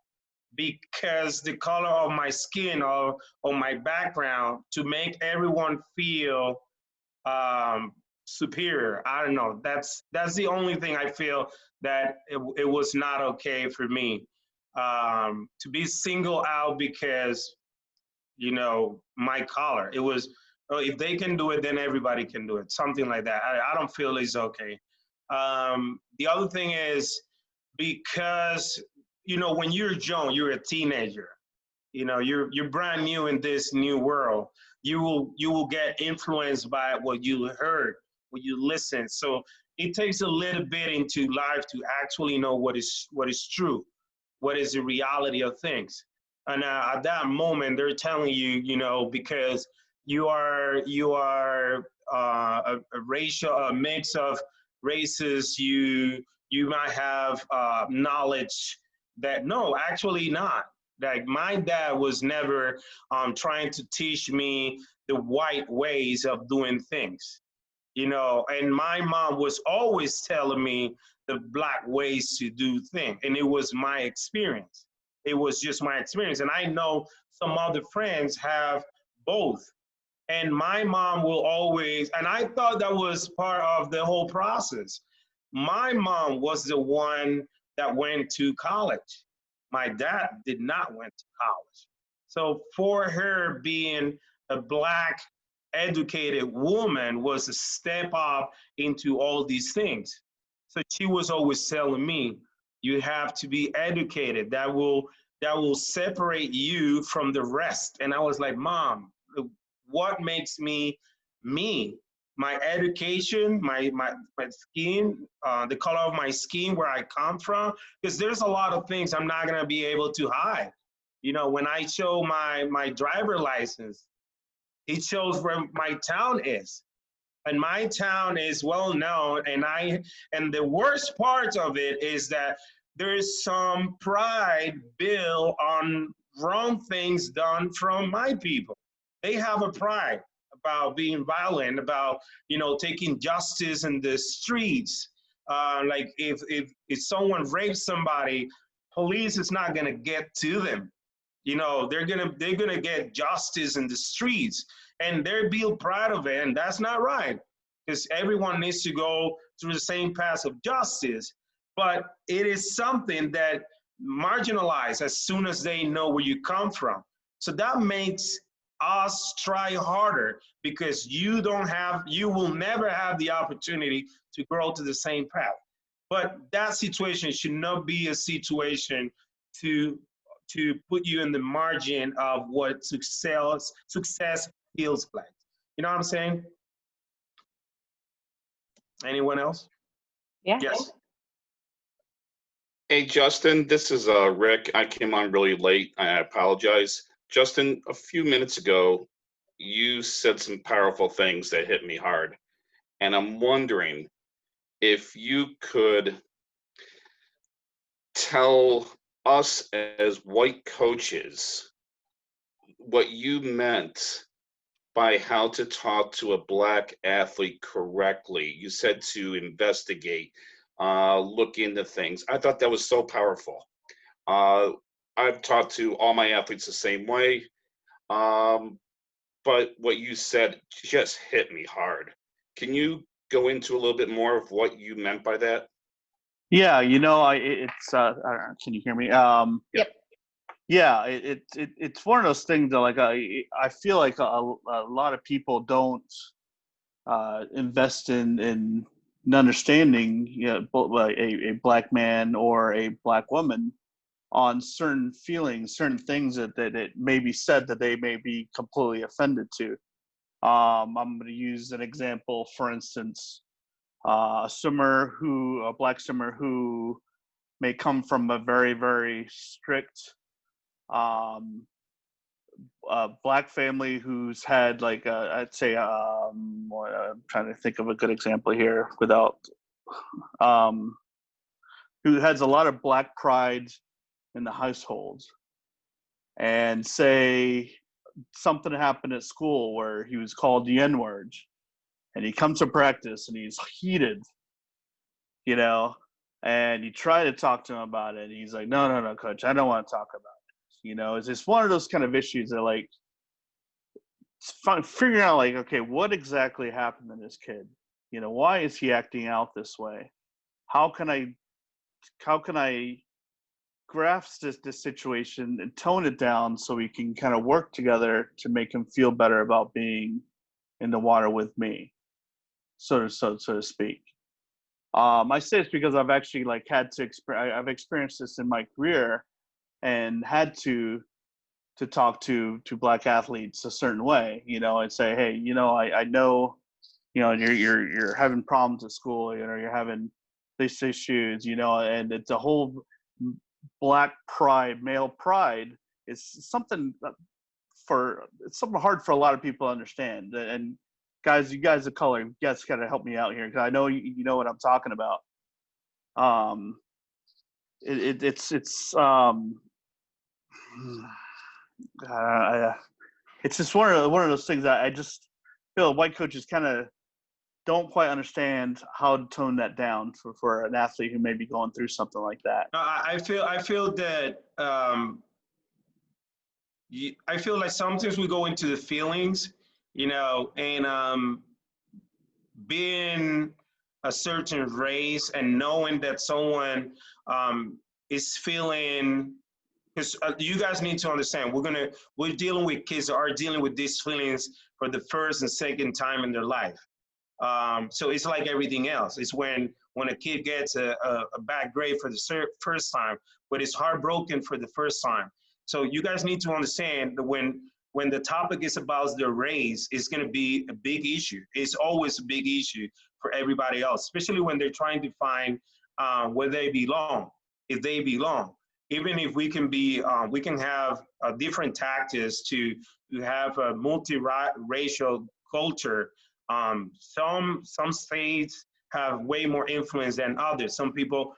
because the color of my skin or my background to make everyone feel superior. I don't know. That's the only thing I feel that it was not okay for me to be singled out because, you know, my color. It was, if they can do it, then everybody can do it. Something like that. I don't feel it's okay. The other thing is because, you know, when you're young, you're a teenager. You know, you're brand new in this new world. You will get influenced by what you heard, what you listen. So it takes a little bit into life to actually know what is true, what is the reality of things. And at that moment, they're telling you, you know, because you are a racial, a mix of races, you might have knowledge that no, actually not. Like my dad was never trying to teach me the white ways of doing things, you know, and my mom was always telling me the black ways to do things. And it was my experience. It was just my experience. And I know some other friends have both. And my mom will always, and I thought that was part of the whole process. My mom was the one that went to college. My dad did not went to college. So for her being a black educated woman was a step up into all these things. So she was always telling me, you have to be educated. That will separate you from the rest. And I was like, Mom, what makes me me? My education, my skin, the color of my skin, where I come from, because there's a lot of things I'm not gonna be able to hide. You know, when I show my driver license, it shows where my town is. And my town is well known, and the worst part of it is that there's some pride built on wrong things done from my people. They have a pride about being violent, about, you know, taking justice in the streets. Like if someone rapes somebody, police is not gonna get to them. You know, they're gonna get justice in the streets, and they're built proud of it, and that's not right, because everyone needs to go through the same path of justice. But it is something that marginalized as soon as they know where you come from. So that makes us try harder, because you will never have the opportunity to grow to the same path. But that situation should not be a situation to put you in the margin of what success feels like. You know what I'm saying? Anyone else?
Yeah.
Yes.
Hey, Justin, this is Rick. I came on really late. I apologize. Justin, a few minutes ago, you said some powerful things that hit me hard. And I'm wondering if you could tell us as white coaches what you meant by how to talk to a black athlete correctly. You said to investigate, look into things. I thought that was so powerful. I've talked to all my athletes the same way. but what you said just hit me hard. Can you go into a little bit more of what you meant by that?
Yeah, it's I don't know, can you hear me?
Yep.
Yeah, it's one of those things that like I feel like a lot of people don't invest in an understanding, both a black man or a black woman on certain feelings, certain things that it may be said that they may be completely offended to. I'm going to use an example, for instance, a black swimmer who may come from a very, very strict black family who's had like I'd say I'm trying to think of a good example here without who has a lot of black pride in the household, and say something happened at school where he was called the N-word, and he comes to practice and he's heated, and you try to talk to him about it, and he's like, no, coach, I don't want to talk about it. It's just one of those kind of issues that like figuring out like, okay, what exactly happened to this kid? Why is he acting out this way? How can I grasp this situation and tone it down so we can kind of work together to make him feel better about being in the water with me, so to speak. I say it's because I've actually like I've experienced this in my career and had to talk to black athletes a certain way, and say, hey, I know, you're having problems at school, you're having these issues, and it's a whole black pride, male pride is something it's something hard for a lot of people to understand. And guys, you guys of color, you guys got to help me out here because I know you know what I'm talking about. It's just one of those things that I just feel white coaches kind of don't quite understand how to tone that down for an athlete who may be going through something like that.
I feel that I feel like sometimes we go into the feelings, and being a certain race and knowing that someone is feeling, because you guys need to understand, we're dealing with kids that are dealing with these feelings for the first and second time in their life. So it's like everything else. It's when a kid gets a bad grade for the first time, but it's heartbroken for the first time. So you guys need to understand that when the topic is about their race, it's going to be a big issue. It's always a big issue for everybody else, especially when they're trying to find where they belong, if they belong. Even if we can have different tactics to have a multiracial culture. Some states have way more influence than others. Some people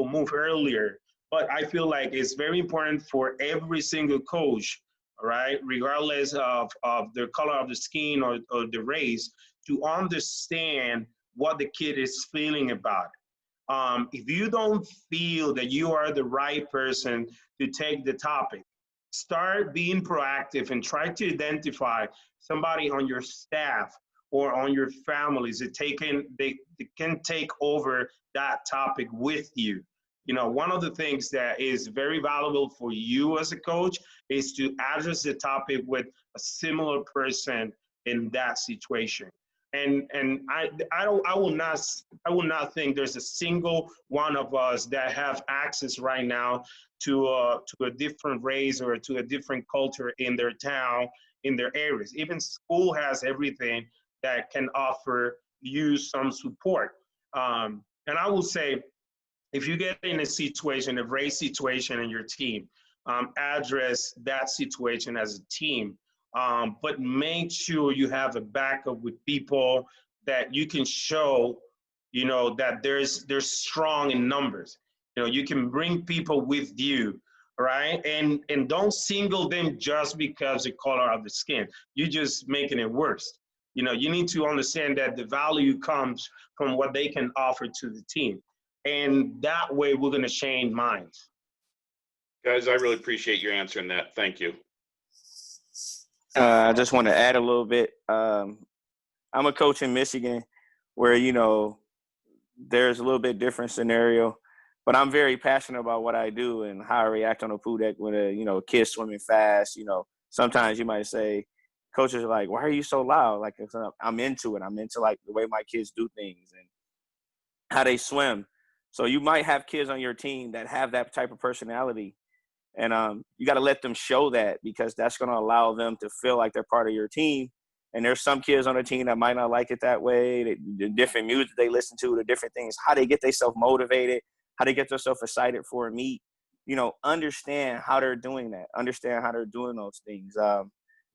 move earlier, but I feel like it's very important for every single coach, right, regardless of the color of the skin or the race, to understand what the kid is feeling about it. If you don't feel that you are the right person to take the topic, start being proactive and try to identify somebody on your staff or on your families that they can take over that topic with you. One of the things that is very valuable for you as a coach is to address the topic with a similar person in that situation. And I will not think there's a single one of us that have access right now to a different race or to a different culture in their town, in their areas. Even school has everything that can offer you some support. And I will say, if you get in a race situation in your team, address that situation as a team. But make sure you have a backup with people that you can show, that they're strong in numbers. You can bring people with you, right? And don't single them just because the color of the skin. You're just making it worse. You need to understand that the value comes from what they can offer to the team. And that way we're going to change minds.
Guys, I really appreciate your answering that. Thank you.
I just want to add a little bit. I'm a coach in Michigan where, you know, there's a little bit different scenario, but I'm very passionate about what I do and how I react on a pool deck when a, you know, kid's swimming fast. You know, sometimes you might say, coaches are like, why are you so loud? Like, I'm into it. I'm into like the way my kids do things and how they swim. So you might have kids on your team that have that type of personality. And you got to let them show that, because that's going to allow them to feel like they're part of your team. And there's some kids on the team that might not like it that way. The different music they listen to, the different things, how they get themselves motivated, how they get themselves excited for a meet. You know, understand how they're doing that. Understand how they're doing those things.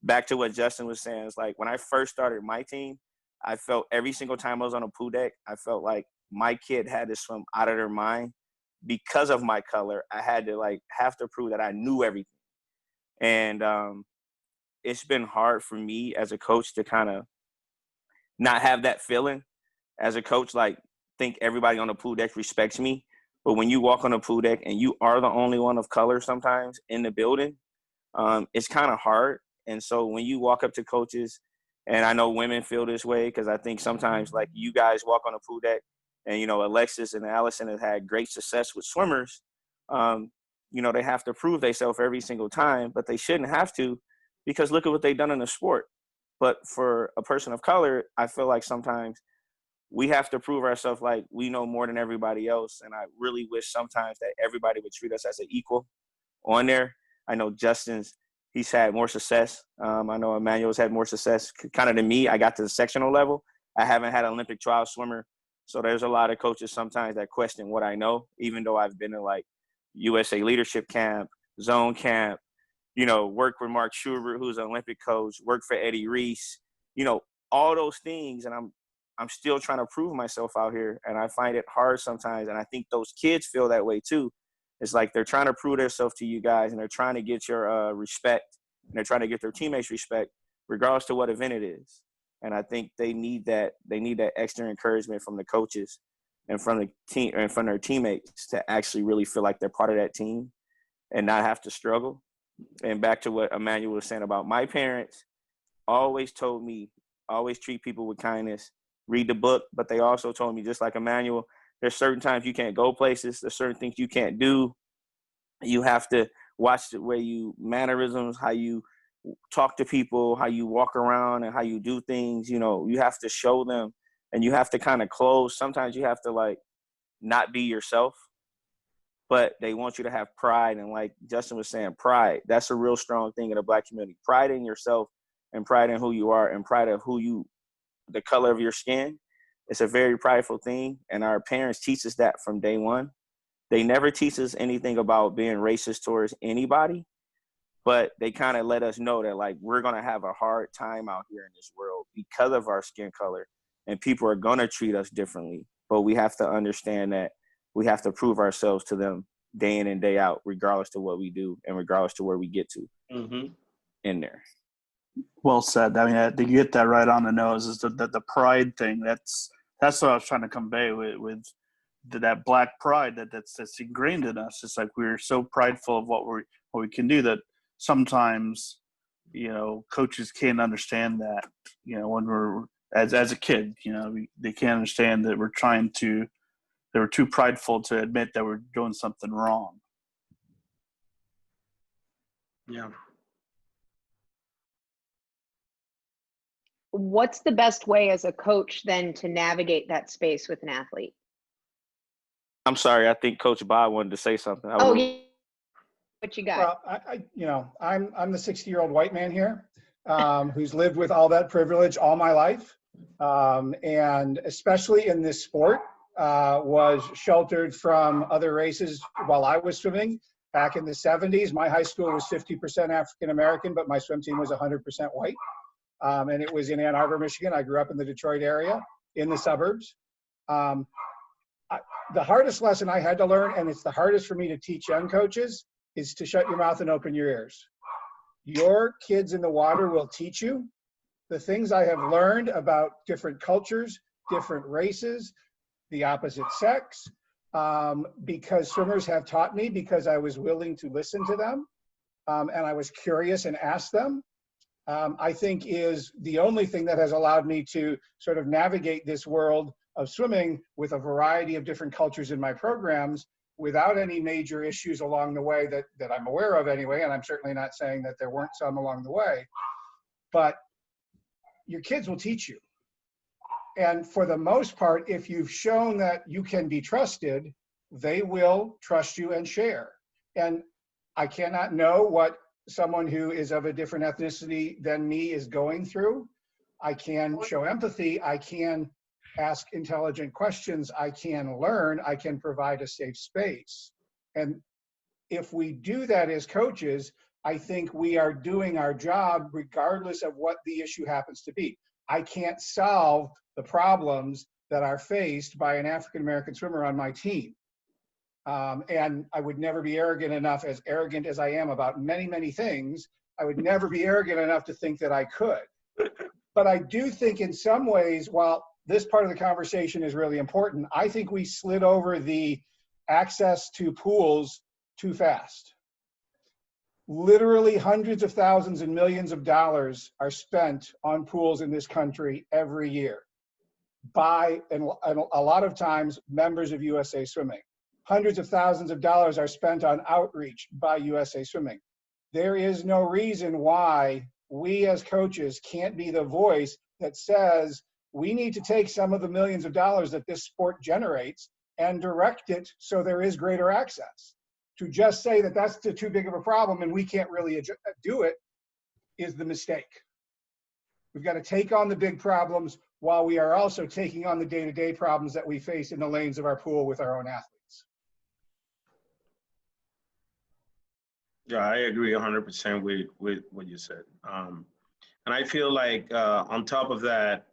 Back to what Justin was saying, it's like when I first started my team, I felt every single time I was on a pool deck, I felt like my kid had to swim out of their mind. Because of my color, I had to have to prove that I knew everything. And it's been hard for me as a coach to kind of not have that feeling. As a coach, like, think everybody on the pool deck respects me. But when you walk on the pool deck and you are the only one of color sometimes in the building, it's kind of hard. And so when you walk up to coaches, and I know women feel this way, because I think sometimes, like, you guys walk on a pool deck, and, you know, Alexis and Allison have had great success with swimmers. You know, they have to prove themselves every single time, but they shouldn't have to, because look at what they've done in the sport. But for a person of color, I feel like sometimes we have to prove ourselves like we know more than everybody else. And I really wish sometimes that everybody would treat us as an equal on there. I know he's had more success. I know Emmanuel's had more success kind of than me. I got to the sectional level. I haven't had an Olympic trial swimmer. So there's a lot of coaches sometimes that question what I know, even though I've been in like USA Leadership Camp, Zone Camp, you know, work with Mark Schubert, who's an Olympic coach, work for Eddie Reese, you know, all those things. And I'm still trying to prove myself out here. And I find it hard sometimes. And I think those kids feel that way too. It's like they're trying to prove themselves to you guys, and they're trying to get your respect, and they're trying to get their teammates respect, regardless to what event it is. And I think they need that extra encouragement from the coaches and from the team and from their teammates to actually really feel like they're part of that team and not have to struggle. And back to what Emmanuel was saying about my parents, always told me, always treat people with kindness, read the book. But they also told me, just like Emmanuel, there's certain times you can't go places. There's certain things you can't do. You have to watch the way you mannerisms, how you talk to people, how you walk around and how you do things. You know, you have to show them, and you have to kind of close. Sometimes you have to like not be yourself, but they want you to have pride. And like Justin was saying, pride, that's a real strong thing in the Black community. Pride in yourself and pride in who you are and pride of the color of your skin. It's a very prideful thing. And our parents teach us that from day one. They never teach us anything about being racist towards anybody, but they kind of let us know that like we're going to have a hard time out here in this world because of our skin color, and people are going to treat us differently. But we have to understand that we have to prove ourselves to them day in and day out, regardless to what we do and regardless to where we get to in there.
Well said. I mean, I think you hit that right on the nose. Is the pride thing? That's what I was trying to convey with that Black pride that's ingrained in us. It's like we're so prideful of what we can do that sometimes, you know, coaches can't understand that. You know, when we're as a kid, you know, they can't understand that they were too prideful to admit that we're doing something wrong.
Yeah.
What's the best way as a coach then to navigate that space with an athlete?
I'm sorry, I think Coach Bob wanted to say something.
Yeah. What you got?
Well, I'm the 60-year-old white man here who's lived with all that privilege all my life, and especially in this sport, was sheltered from other races while I was swimming. Back in the 70s, my high school was 50% African American, but my swim team was 100% white. And it was in Ann Arbor, Michigan. I grew up in the Detroit area, in the suburbs. The hardest lesson I had to learn, and it's the hardest for me to teach young coaches, is to shut your mouth and open your ears. Your kids in the water will teach you the things I have learned about different cultures, different races, the opposite sex, because swimmers have taught me, because I was willing to listen to them, and I was curious and asked them. I think is the only thing that has allowed me to sort of navigate this world of swimming with a variety of different cultures in my programs without any major issues along the way that I'm aware of anyway. And I'm certainly not saying that there weren't some along the way, but your kids will teach you. And for the most part, if you've shown that you can be trusted, they will trust you and share. And I cannot know what someone who is of a different ethnicity than me is going through. I can show empathy. I can ask intelligent questions. I can learn. I can provide a safe space. And if we do that as coaches, I think we are doing our job regardless of what the issue happens to be. I can't solve the problems that are faced by an African-American swimmer on my team. And I would never be arrogant as I am about many, many things, I would never be arrogant enough to think that I could. But I do think in some ways, while this part of the conversation is really important, I think we slid over the access to pools too fast. Literally hundreds of thousands and millions of dollars are spent on pools in this country every year by, and a lot of times, members of USA Swimming. Hundreds of thousands of dollars are spent on outreach by USA Swimming. There is no reason why we as coaches can't be the voice that says we need to take some of the millions of dollars that this sport generates and direct it so there is greater access. To just say that that's too big of a problem and we can't really do it is the mistake. We've got to take on the big problems while we are also taking on the day-to-day problems that we face in the lanes of our pool with our own athletes.
Yeah, I agree 100% with what you said. And I feel like on top of that,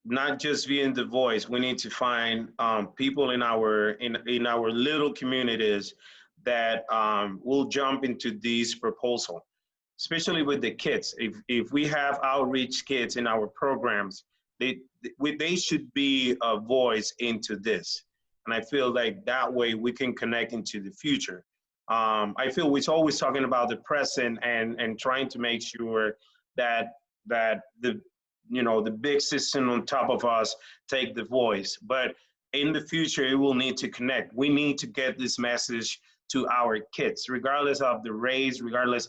not just being the voice, we need to find people in our little communities that will jump into this proposal, especially with the kids. If we have outreach kids in our programs, they should be a voice into this. And I feel like that way we can connect into the future. I feel we're always talking about the present and trying to make sure that the big system on top of us take the voice. But in the future, it will need to connect. We need to get this message to our kids, regardless of the race, regardless.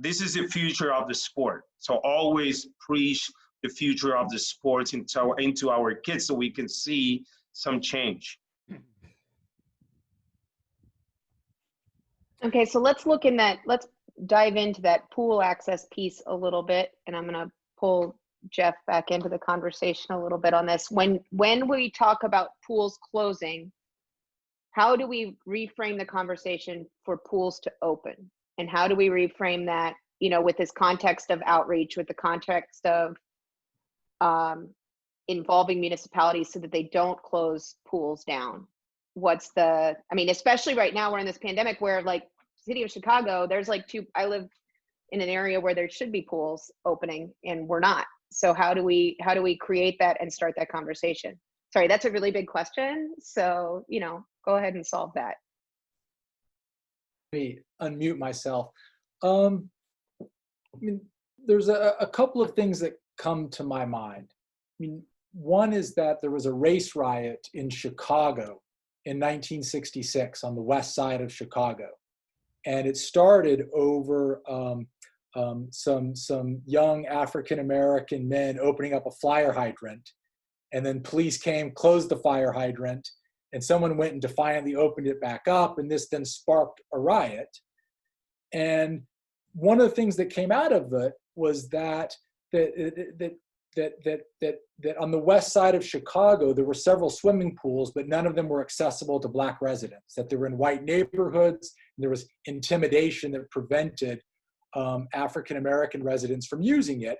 This is the future of the sport. So always preach the future of the sports into our kids so we can see some change.
Okay, so let's dive into that pool access piece a little bit, and I'm gonna pull Jeff back into the conversation a little bit on this. When we talk about pools closing, how do we reframe the conversation for pools to open? And how do we reframe that, with this context of outreach, with the context of involving municipalities so that they don't close pools down? Especially right now we're in this pandemic where, like, city of Chicago, there's like I live in an area where there should be pools opening and we're not. So how do we create that and start that conversation? Sorry, that's a really big question. So, go ahead and solve that.
Let me unmute myself. There's a couple of things that come to my mind. One is that there was a race riot in Chicago in 1966 on the west side of Chicago. And it started over some young African-American men opening up a fire hydrant. And then police came, closed the fire hydrant, and someone went and defiantly opened it back up, and this then sparked a riot. And one of the things that came out of it was that on the west side of Chicago, there were several swimming pools, but none of them were accessible to Black residents, that they were in white neighborhoods, and there was intimidation that prevented African-American residents from using it.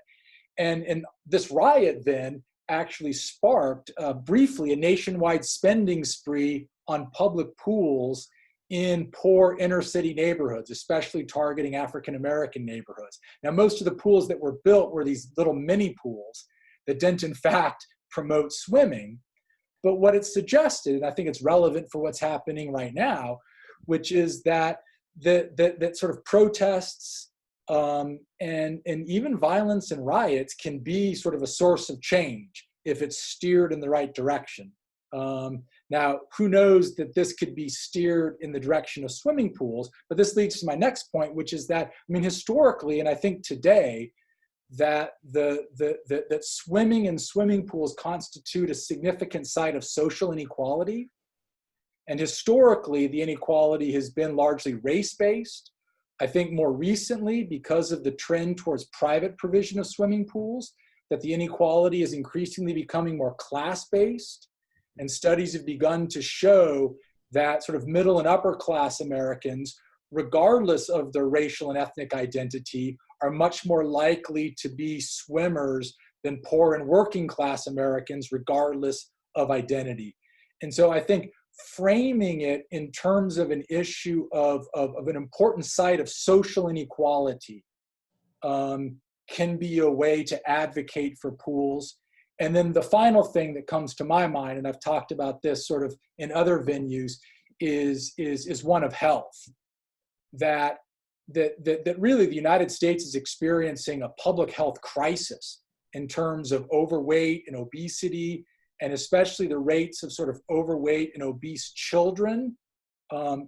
And this riot then actually sparked briefly a nationwide spending spree on public pools in poor inner city neighborhoods, especially targeting African-American neighborhoods. Now, most of the pools that were built were these little mini pools that didn't in fact promote swimming. But what it suggested, and I think it's relevant for what's happening right now, which is that that sort of protests And even violence and riots can be sort of a source of change if it's steered in the right direction. Now, who knows that this could be steered in the direction of swimming pools, but this leads to my next point, which is that, I mean, historically, and I think today, that that swimming and swimming pools constitute a significant site of social inequality. And historically, the inequality has been largely race-based. I think more recently, because of the trend towards private provision of swimming pools, that the inequality is increasingly becoming more class-based. And studies have begun to show that sort of middle and upper class Americans, regardless of their racial and ethnic identity, are much more likely to be swimmers than poor and working class Americans, regardless of identity. And so I think framing it in terms of an issue of an important site of social inequality can be a way to advocate for pools. And then the final thing that comes to my mind, and I've talked about this sort of in other venues, is one of health. That really the United States is experiencing a public health crisis in terms of overweight and obesity, and especially the rates of sort of overweight and obese children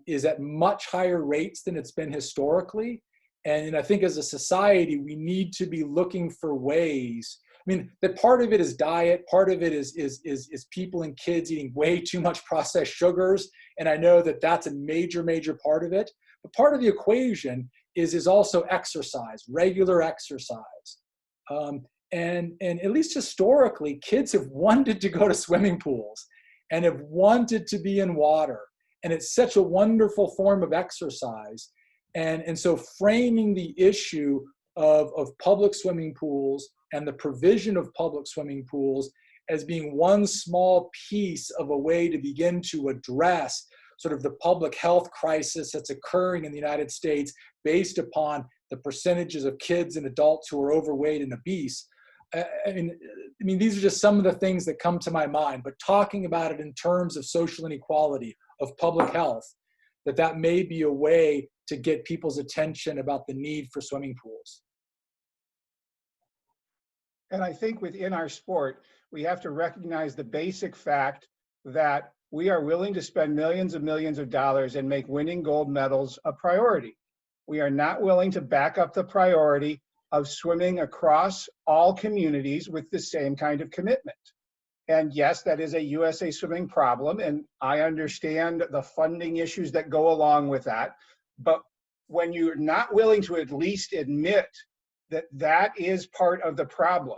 is at much higher rates than it's been historically. And I think as a society, we need to be looking for ways. I mean, that part of it is diet, part of it is people and kids eating way too much processed sugars. And I know that that's a major part of it. But part of the equation is also exercise, regular exercise. And at least historically, kids have wanted to go to swimming pools and have wanted to be in water. And it's such a wonderful form of exercise. And so framing the issue of public swimming pools and the provision of public swimming pools as being one small piece of a way to begin to address sort of the public health crisis that's occurring in the United States based upon the percentages of kids and adults who are overweight and obese. I mean, these are just some of the things that come to my mind, but talking about it in terms of social inequality, of public health, that may be a way to get people's attention about the need for swimming pools.
And I think within our sport, we have to recognize the basic fact that we are willing to spend millions of dollars and make winning gold medals a priority. We are not willing to back up the priority of swimming across all communities with the same kind of commitment. And yes, that is a USA Swimming problem, and I understand the funding issues that go along with that. But when you're not willing to at least admit that that is part of the problem,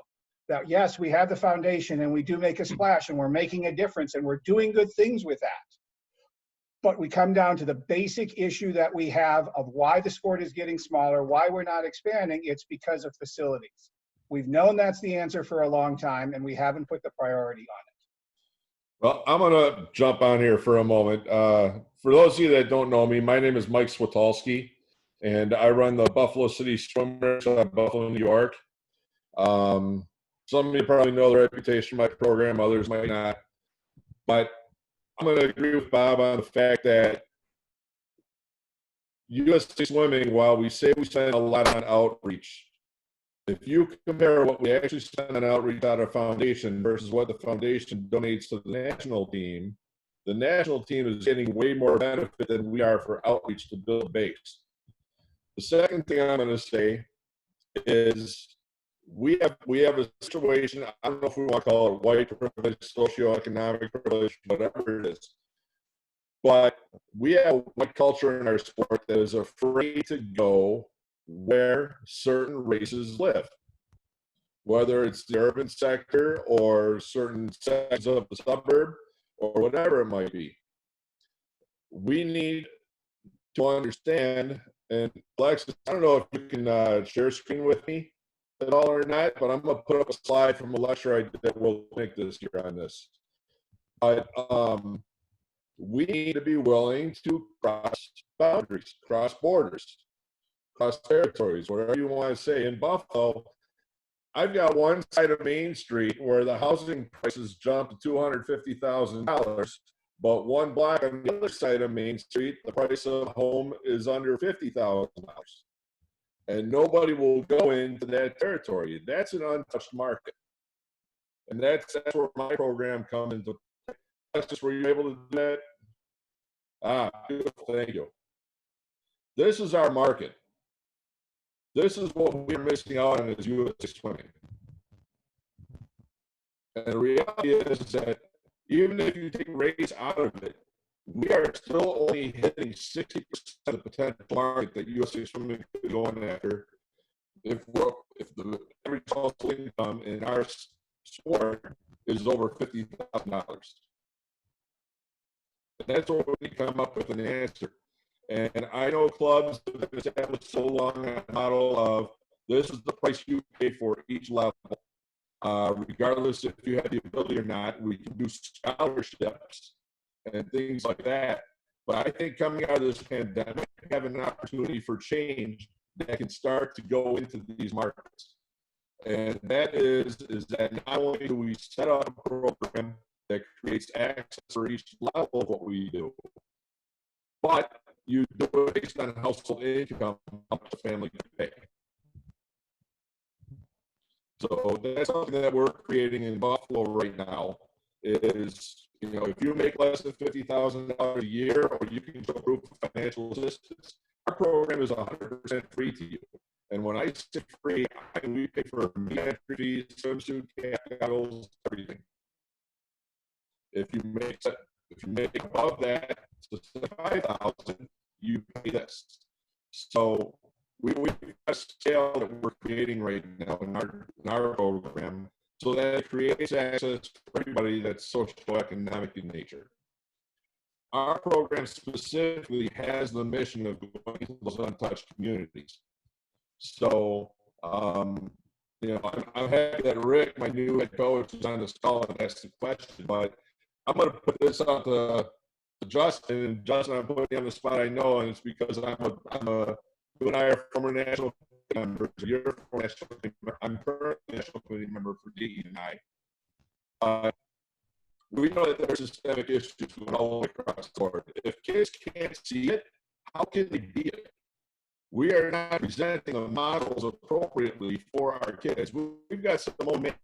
that yes, we have the foundation and we do make a splash and we're making a difference and we're doing good things with that. But we come down to the basic issue that we have of why the sport is getting smaller, why we're not expanding. It's because of facilities. We've known that's the answer for a long time, and we haven't put the priority on it.
Well, I'm going to jump on here for a moment. For those of you that don't know me, my name is Mike Switalski, and I run the Buffalo City Swim Ranch out of Buffalo, New York. Some of you probably know the reputation of my program, others might not. But I'm going to agree with Bob on the fact that USA Swimming, while we say we spend a lot on outreach, if you compare what we actually spend on outreach out of foundation versus what the foundation donates to the national team is getting way more benefit than we are for outreach to build base. The second thing I'm going to say is we have a situation, I don't know if we want to call it white privilege, socioeconomic privilege, whatever it is, but we have white culture in our sport that is afraid to go where certain races live, whether it's the urban sector or certain sections of the suburb or whatever it might be. We need to understand, and Alexis, I don't know if you can share screen with me at all or not, but I'm going to put up a slide from a lecture I did at World Clinic this year on this. But we need to be willing to cross boundaries, cross borders, cross territories, whatever you want to say. In Buffalo, I've got one side of Main Street where the housing prices jumped to $250,000, but one block on the other side of Main Street, the price of a home is under $50,000. And nobody will go into that territory. That's an untouched market. And that's where my program comes into play. That's just where you're able to do that. Beautiful, thank you. This is our market. This is what we're missing out on as USA Swimming. And the reality is that even if you take race out of it, we are still only hitting 60% of the potential market that USA Swimming could go in after if the average household income in our sport is over $50,000. That's where we come up with an answer. And I know clubs that have been established so long on a model of this is the price you pay for each level. Regardless if you have the ability or not, we can do scholarships and things like that. But I think coming out of this pandemic, we have an opportunity for change that can start to go into these markets. And that is that not only do we set up a program that creates access for each level of what we do, but you do it based on household income, how much a family can pay. So that's something that we're creating in Buffalo right now is, if you make less than $50,000 a year, or you can show proof of financial assistance, our program is 100% free to you. And when I say free, we pay for meat fees, swimsuit, cap, goggles, everything. If you make above that, so $5,000, you pay this. So we've got a scale that we're creating right now in our program, so that it creates access for everybody that's socioeconomic in nature. Our program specifically has the mission of going to those untouched communities. So, I'm happy that Rick, my new head coach, is on this call and asked the question, but I'm going to put this out to Justin. And Justin, I'm putting you on the spot, I know, and it's because you and I are former national members. You're a former national committee member. I'm currently national committee member for DE&I. We know that there's systemic issues going all the way across the board. If kids can't see it, how can they be it? We are not presenting the models appropriately for our kids. We've got some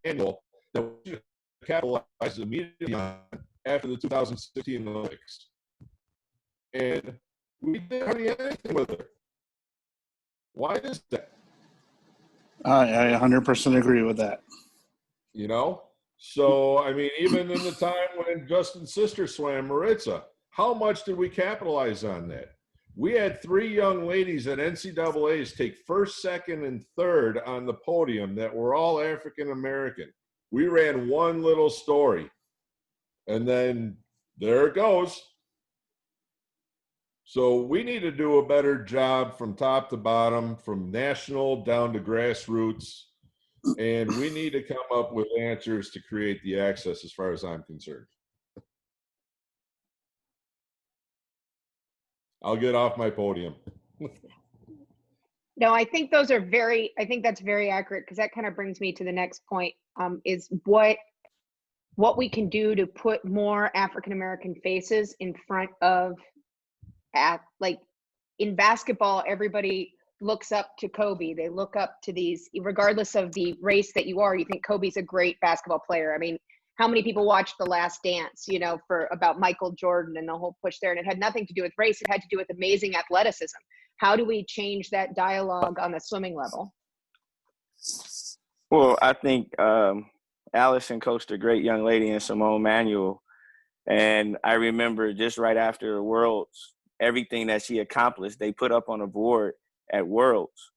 manual that we should capitalize immediately on after the 2016 Olympics. And we didn't hardly anything with it. Why is that?
I 100% agree with that.
So, I mean, even in the time when Justin's sister swam Maritza, how much did we capitalize on that? We had 3 young ladies at NCAAs take first, second, and third on the podium that were all African American. We ran one little story, and then there it goes. So we need to do a better job from top to bottom, from national down to grassroots, and we need to come up with answers to create the access as far as I'm concerned. I'll get off my podium.
No, I think that's very accurate, because that kind of brings me to the next point, is what we can do to put more African-American faces in front of, like in basketball, everybody looks up to Kobe. They look up to these, regardless of the race that you are, you think Kobe's a great basketball player. I mean, how many people watched The Last Dance, about Michael Jordan and the whole push there? And it had nothing to do with race. It had to do with amazing athleticism. How do we change that dialogue on the swimming level?
Well, I think Allison coached a great young lady in Simone Emmanuel. And I remember just right after Worlds, everything that she accomplished, they put up on a board at Worlds.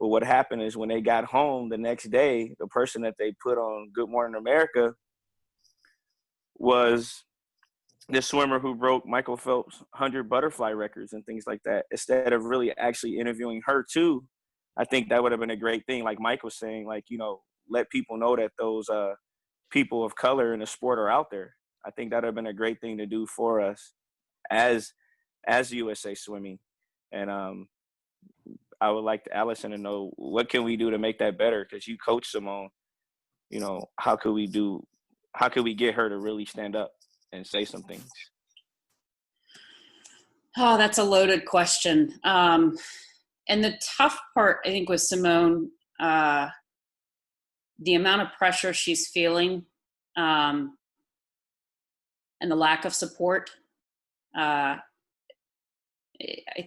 But what happened is when they got home the next day, the person that they put on Good Morning America was the swimmer who broke Michael Phelps' 100 butterfly records and things like that. Instead of really actually interviewing her too, I think that would have been a great thing. Like Mike was saying, let people know that those people of color in the sport are out there. I think that would have been a great thing to do for us as USA Swimming. And I would like Allison to know, what can we do to make that better? Because you coach Simone, how could we get her to really stand up and say some things?
Oh, that's a loaded question. And the tough part, I think, with Simone, the amount of pressure she's feeling, and the lack of support. I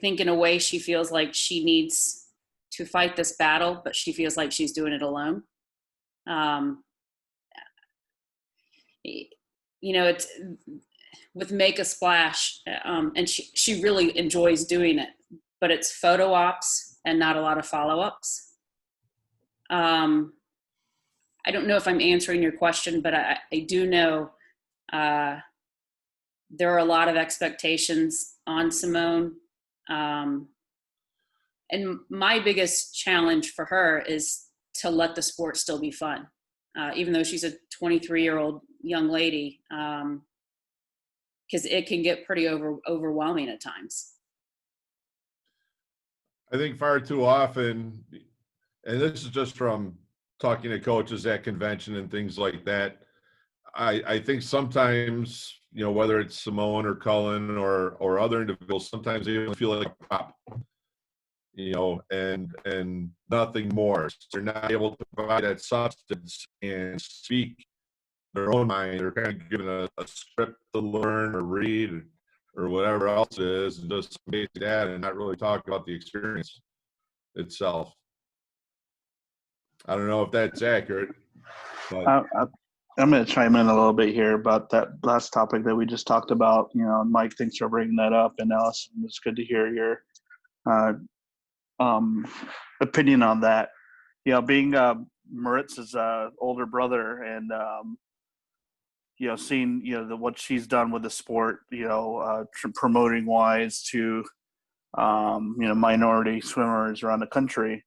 think in a way she feels like she needs to fight this battle, but she feels like she's doing it alone. It's with Make a Splash, and she really enjoys doing it, but it's photo ops and not a lot of follow-ups. I don't know if I'm answering your question, but I do know there are a lot of expectations on Simone. And my biggest challenge for her is to let the sport still be fun, even though she's a 23-year-old young lady, because it can get pretty overwhelming at times.
I think far too often, and this is just from talking to coaches at convention and things like that, I think sometimes, whether it's Simone or Cullen or other individuals, sometimes they even feel like a prop, and nothing more. So they're not able to provide that substance and speak their own mind. They're kind of given a script to learn or read or whatever else it is, and just basic that and not really talk about the experience itself. I don't know if that's accurate. But
I'm going to chime in a little bit here about that last topic that we just talked about. Mike, thanks for bringing that up, and Allison, it's good to hear your opinion on that. Being Maritz's older brother, and seeing what she's done with the sport, promoting wise to minority swimmers around the country.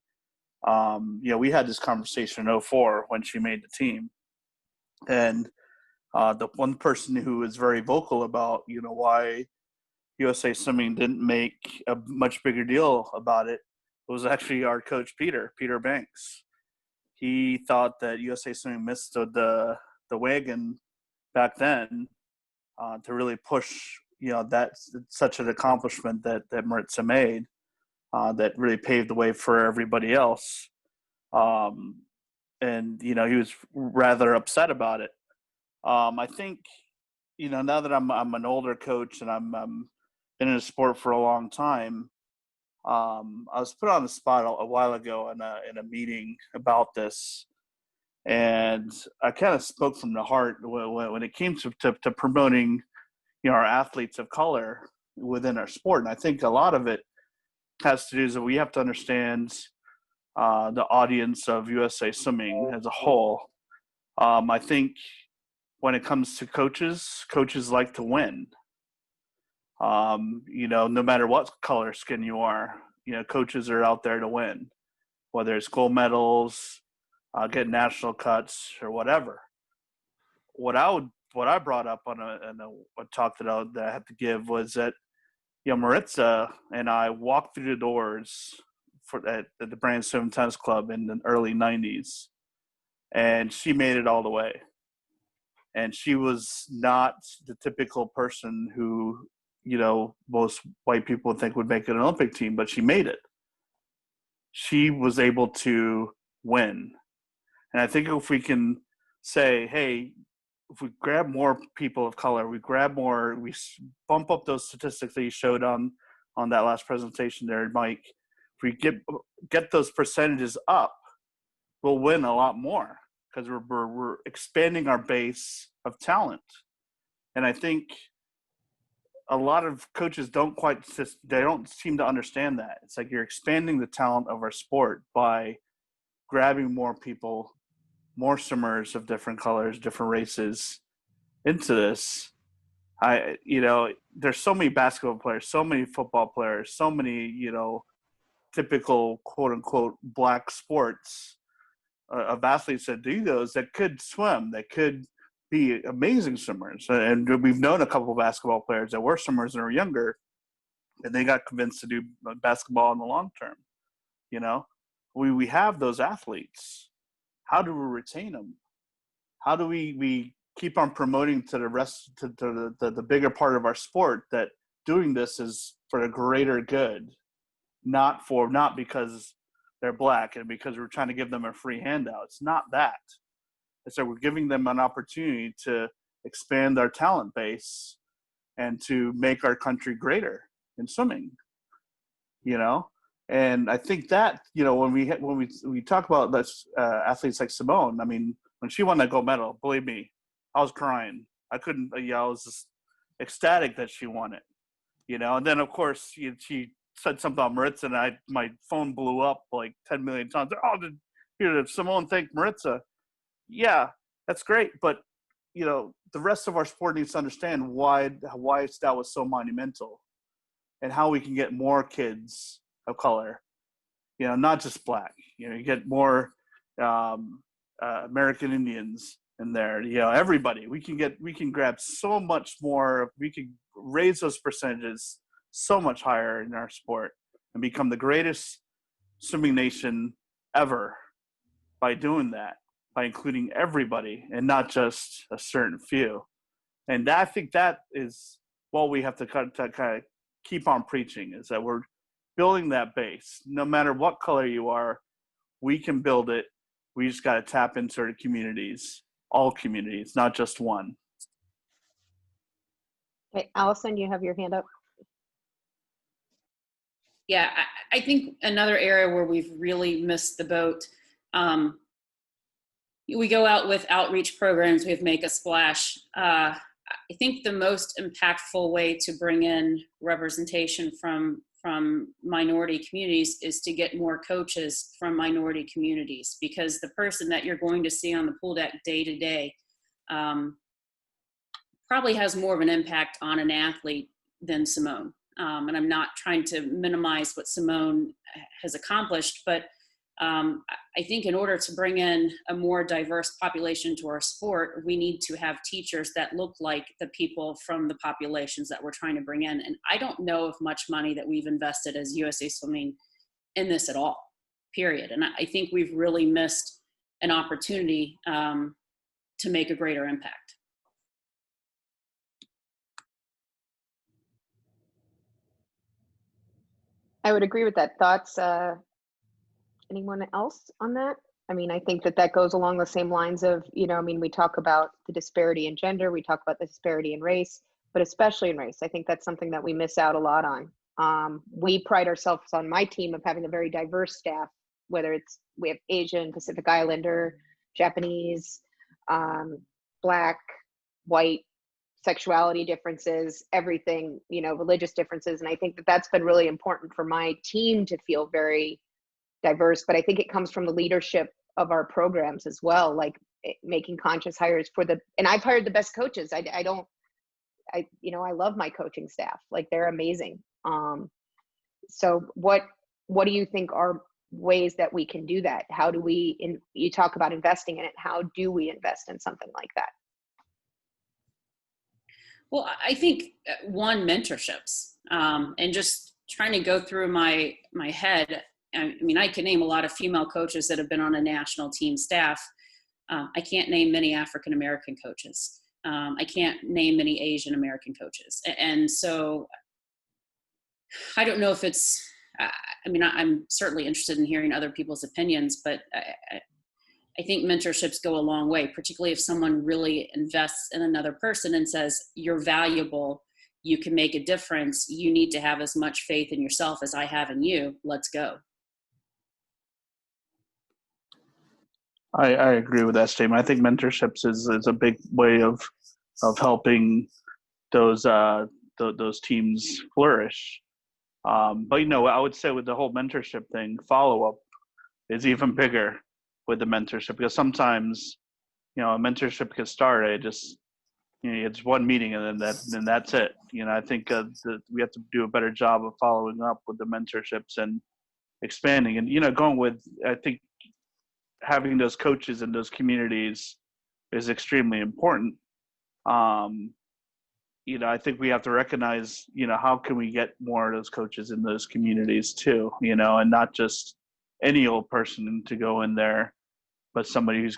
We had this conversation in 2004 when she made the team, and the one person who was very vocal about why USA Swimming didn't make a much bigger deal about it was actually our coach Peter Banks. He thought that USA Swimming missed the wagon back then to really push that's such an accomplishment that Maritza made that really paved the way for everybody else. And he was rather upset about it. I think now that I'm an older coach and I'm been in the sport for a long time, I was put on the spot a while ago in a meeting about this, and I kind of spoke from the heart when it came to promoting our athletes of color within our sport. And I think a lot of it has to do is that we have to understand the audience of USA Swimming as a whole. I think when it comes to coaches like to win. No matter what color skin you are, coaches are out there to win, whether it's gold medals, get national cuts, or whatever. What I brought up on a talk that I had to give was that Maritza and I walked through the doors at the Brand Swim Tennis Club in the early 90s, and she made it all the way. And she was not the typical person who, most white people think would make an Olympic team, but she made it. She was able to win. And I think if we can say, hey, if we grab more people of color, we bump up those statistics that you showed on that last presentation there, Mike. If we get those percentages up, we'll win a lot more because we're expanding our base of talent. And I think a lot of coaches don't seem to understand that. It's like you're expanding the talent of our sport by grabbing more people, more swimmers of different colors, different races into this. There's so many basketball players, so many football players, so many, typical quote unquote black sports of athletes that do those that could swim, that could be amazing swimmers. And we've known a couple of basketball players that were swimmers and were younger, and they got convinced to do basketball in the long term. We have those athletes. How do we retain them? How do we keep on promoting to the rest, to the bigger part of our sport, that doing this is for the greater good not because they're black and because we're trying to give them a free handout. It's not that. It's that we're giving them an opportunity to expand our talent base and to make our country greater in swimming, you know? And I think that, you know, when we talk about athletes like Simone, I mean, when she won that gold medal, believe me, I was crying. I was just ecstatic that she won it, you know? And then of course she said something about Maritza, and my phone blew up like 10 million times. Oh, did Simone thank Maritza? Yeah, that's great. But, you know, the rest of our sport needs to understand why that was so monumental and how we can get more kids of color, you know, not just black. You know, you get more American Indians in there, you know, everybody. We can grab so much more. We can raise those percentages so much higher in our sport and become the greatest swimming nation ever by doing that, by including everybody and not just a certain few. And I think that is what we have to kind of keep on preaching, is that we're building that base. No matter what color you are, we can build it. We just got to tap into our communities, all communities, not just one.
Okay, Allison, you have your hand up.
Yeah, I think another area where we've really missed the boat, we go out with outreach programs, we have Make a Splash. I think the most impactful way to bring in representation from minority communities is to get more coaches from minority communities, because the person that you're going to see on the pool deck day to day probably has more of an impact on an athlete than Simone. And I'm not trying to minimize what Simone has accomplished, but I think in order to bring in a more diverse population to our sport, we need to have teachers that look like the people from the populations that we're trying to bring in. And I don't know of much money that we've invested as USA Swimming in this at all, period. And I think we've really missed an opportunity to make a greater impact.
I would agree with that. Thoughts? Anyone else on that? I mean, I think that goes along the same lines of, you know, I mean, we talk about the disparity in gender, we talk about the disparity in race, but especially in race. I think that's something that we miss out a lot on. We pride ourselves on my team of having a very diverse staff, whether we have Asian, Pacific Islander, Japanese, Black, white, sexuality differences, everything, you know, religious differences. And I think that that's been really important for my team to feel very diverse, but I think it comes from the leadership of our programs as well, like making conscious hires and I've hired the best coaches. I love my coaching staff. Like, they're amazing. So what do you think are ways that we can do that? How do you talk about investing in it. How do we invest in something like that?
Well, I think one, mentorships, and just trying to go through my head. I mean, I can name a lot of female coaches that have been on a national team staff. I can't name many African-American coaches. I can't name many Asian American coaches. And so I don't know if it's, I'm certainly interested in hearing other people's opinions, but I think mentorships go a long way, particularly if someone really invests in another person and says, you're valuable, you can make a difference, you need to have as much faith in yourself as I have in you, let's go.
I agree with that statement. I think mentorships is a big way of helping those teams flourish. But, you know, I would say with the whole mentorship thing, follow-up is even bigger with the mentorship, because sometimes, you know, a mentorship gets started, just, you know, it's one meeting and then that's it. You know, I think we have to do a better job of following up with the mentorships and expanding, and, you know, going with, I think, having those coaches in those communities is extremely important. You know, I think we have to recognize, you know, how can we get more of those coaches in those communities too, you know, and not just any old person to go in there, but somebody who's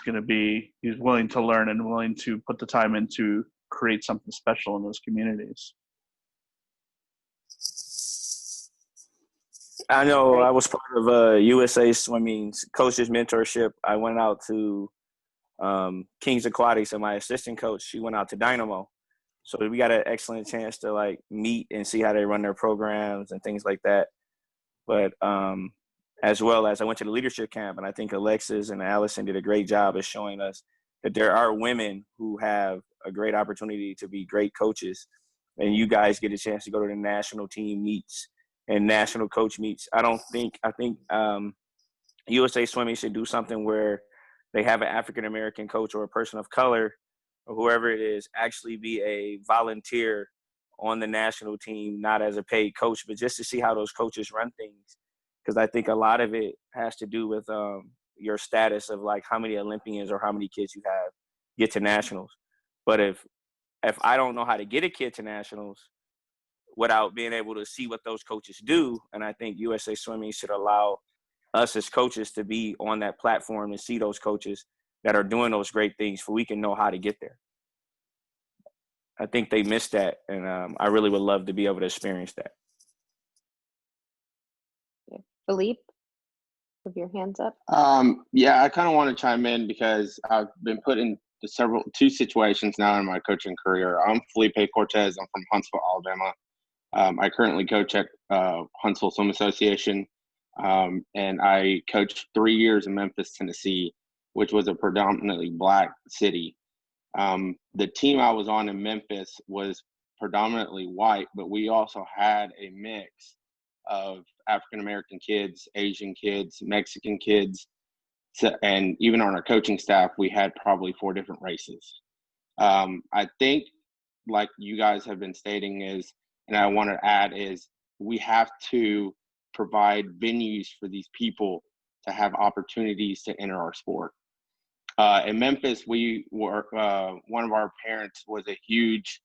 willing to learn and willing to put the time in to create something special in those communities.
I know
Great.
I was part of USA Swimming's coaches mentorship. I went out to King's Aquatics, and my assistant coach, she went out to Dynamo. So we got an excellent chance to like meet and see how they run their programs and things like that. But as well as I went to the leadership camp, and I think Alexis and Allison did a great job of showing us that there are women who have a great opportunity to be great coaches. And you guys get a chance to go to the national team meets and national coach meets. I think USA Swimming should do something where they have an African-American coach or a person of color or whoever it is actually be a volunteer on the national team, not as a paid coach, but just to see how those coaches run things. Because I think a lot of it has to do with your status of like how many Olympians or how many kids you have get to nationals. But if I don't know how to get a kid to nationals without being able to see what those coaches do, and I think USA Swimming should allow us as coaches to be on that platform and see those coaches that are doing those great things so we can know how to get there. I think they missed that, and I really would love to be able to experience that.
Philippe, with your hands up.
Yeah, I kind of want to chime in because I've been put in two situations now in my coaching career. I'm Felipe Cortez. I'm from Huntsville, Alabama. I currently coach at Huntsville Swim Association, and I coached 3 years in Memphis, Tennessee, which was a predominantly Black city. The team I was on in Memphis was predominantly white, but we also had a mix of African-American kids, Asian kids, Mexican kids, and even on our coaching staff, we had probably 4 different races. I think, like you guys have been stating and I want to add is we have to provide venues for these people to have opportunities to enter our sport. In Memphis, we were one of our parents was a huge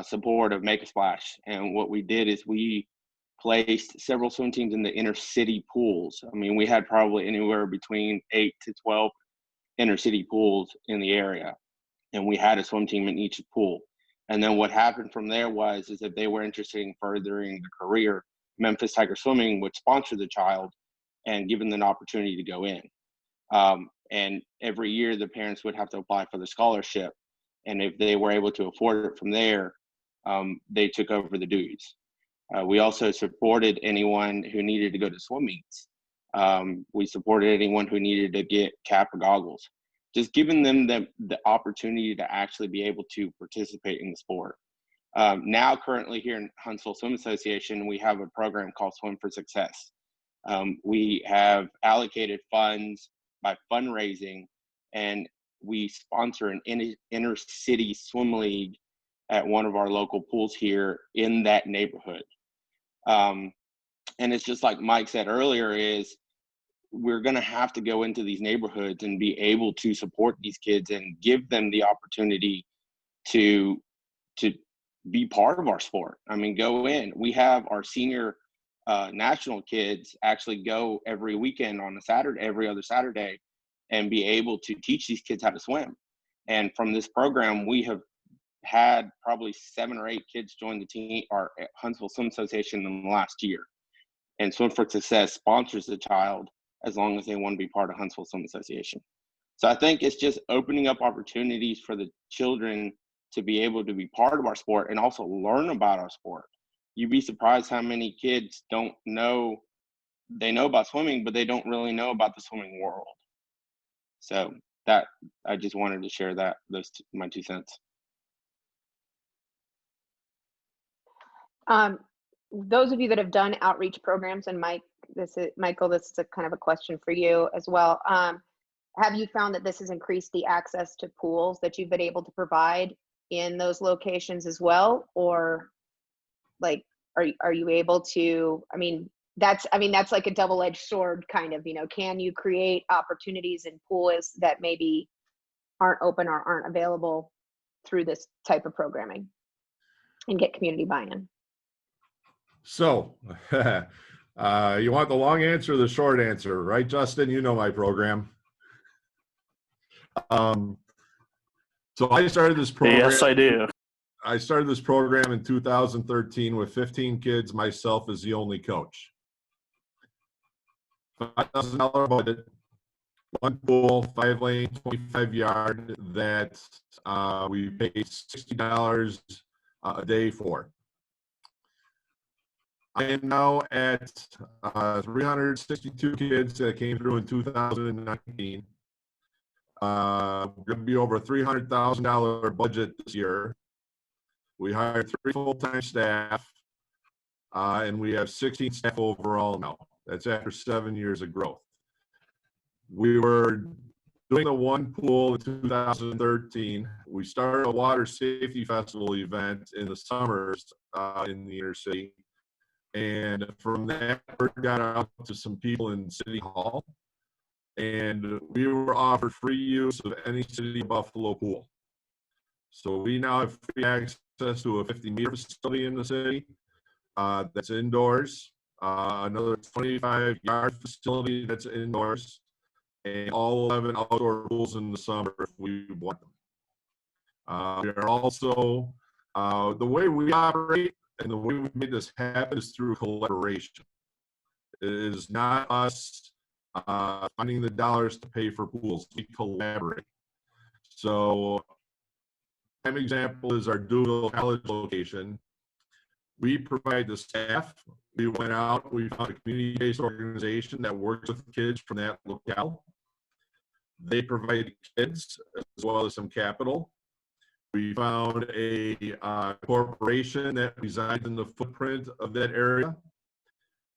supporter of Make a Splash, and what we did is we placed several swim teams in the inner city pools. I mean, we had probably anywhere between 8 to 12 inner city pools in the area, and we had a swim team in each pool. And then what happened from there is if they were interested in furthering the career, Memphis Tiger Swimming would sponsor the child and give them an opportunity to go in. And every year the parents would have to apply for the scholarship. And if they were able to afford it from there, they took over the dues. We also supported anyone who needed to go to swim meets. We supported anyone who needed to get cap or goggles. Just giving them the opportunity to actually be able to participate in the sport. Now, currently here in Huntsville Swim Association, we have a program called Swim for Success. We have allocated funds by fundraising, and we sponsor an inner city swim league at one of our local pools here in that neighborhood. And it's just like Mike said earlier is we're going to have to go into these neighborhoods and be able to support these kids and give them the opportunity to be part of our sport. I mean, go in. We have our senior national kids actually go every weekend on a Saturday, every other Saturday, and be able to teach these kids how to swim. And from this program, we have had probably 7 or 8 kids join the team, our Huntsville Swim Association, in the last year. And Swim for Success sponsors the child as long as they want to be part of Huntsville Swim Association. So I think it's just opening up opportunities for the children to be able to be part of our sport and also learn about our sport. You'd be surprised how many kids don't know, they know about swimming, but they don't really know about the swimming world. So that, I just wanted to share that, my 2 cents.
Those of you that have done outreach programs, and Michael, this is a kind of a question for you as well. Have you found that this has increased the access to pools that you've been able to provide in those locations as well? Or like, are you able to, that's like a double-edged sword kind of, can you create opportunities in pools that maybe aren't open or aren't available through this type of programming and get community buy-in?
So, you want the long answer or the short answer, right, Justin? You know my program. So I started this program.
Yes, I do.
I started this program in 2013 with 15 kids, myself as the only coach. $5,000 budget, one pool, 5 lane, 25 yard that we pay $60 a day for. I am now at 362 kids that came through in 2019. We're going to be over $300,000 budget this year. We hired 3 full-time staff, and we have 16 staff overall now. That's after 7 years of growth. We were doing the one pool in 2013. We started a water safety festival event in the summers in the inner city. And from that, word got out to some people in City Hall. And we were offered free use of any City of Buffalo pool. So we now have free access to a 50-meter facility in the city that's indoors, another 25-yard facility that's indoors, and all 11 outdoor pools in the summer if we want them. We are also, the way we operate and the way we made this happen is through collaboration. It is not us finding the dollars to pay for pools. We collaborate. So, an example is our Duville College location. We provide the staff. We went out, we found a community-based organization that works with kids from that locale. They provide kids as well as some capital. We found a corporation that resides in the footprint of that area,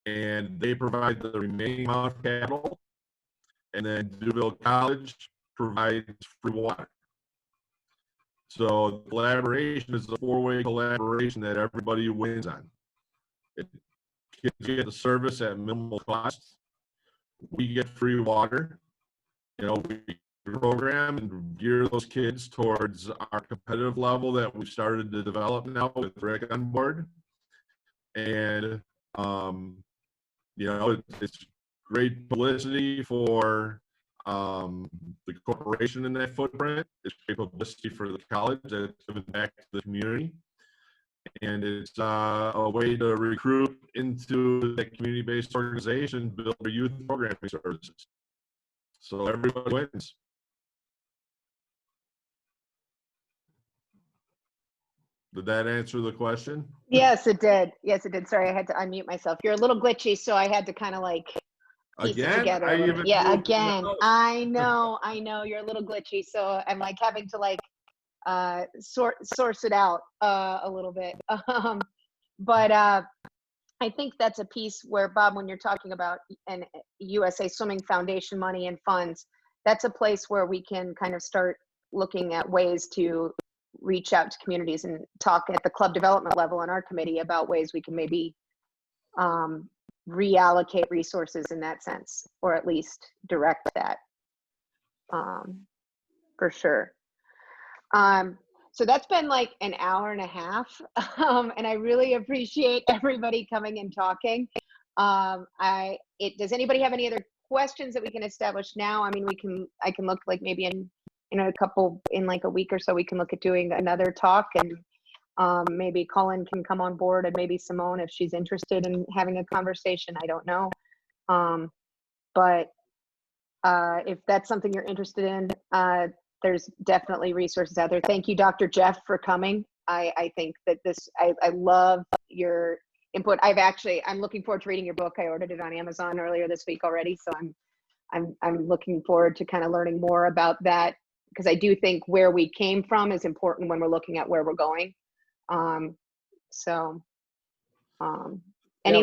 and they provide the remaining amount of capital. And then Duville College provides free water. So collaboration is a 4-way collaboration that everybody wins on. Kids get the service at minimal cost. We get free water. You know, we program and gear those kids towards our competitive level that we've started to develop now with Rick on board. And, you know, it's great publicity for the corporation in that footprint. It's great publicity for the college that's giving back to the community. And it's a way to recruit into the community-based organization, build their youth programming services. So everybody wins. Did that answer the question?
Yes, it did. Yes, it did. Sorry, I had to unmute myself. You're a little glitchy, so I had to kind of like piece it together. Yeah, again. I know. You're a little glitchy, so I'm like having to like source it out a little bit. But I think that's a piece where, Bob, when you're talking about an USA Swimming Foundation money and funds, that's a place where we can kind of start looking at ways to reach out to communities and talk at the club development level in our committee about ways we can maybe reallocate resources in that sense, or at least direct that for sure. So that's been like an hour and a half, and I really appreciate everybody coming and talking. Does anybody have any other questions that we can establish now? I mean, I can look like maybe in like a week or so, we can look at doing another talk, and maybe Colin can come on board, and maybe Simone if she's interested in having a conversation. I don't know, but if that's something you're interested in, there's definitely resources out there. Thank you, Dr. Jeff, for coming. I think that I love your input. I'm looking forward to reading your book. I ordered it on Amazon earlier this week already, so I'm looking forward to kind of learning more about that, because I do think where we came from is important when we're looking at where we're going. Any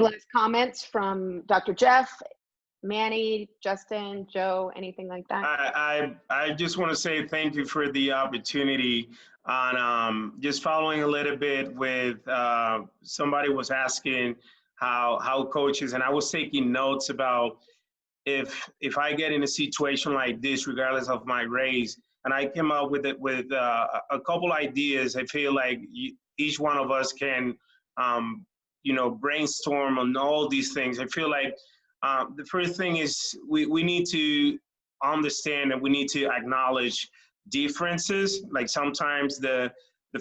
last comments from Dr. Jeff, Manny, Justin, Joe, anything like that?
I just want to say thank you for the opportunity on just following a little bit with somebody was asking how coaches, and I was taking notes about if I get in a situation like this, regardless of my race, and I came up with a couple ideas. I feel like each one of us can brainstorm on all these things. I feel like the first thing is we need to understand and we need to acknowledge differences. Like sometimes the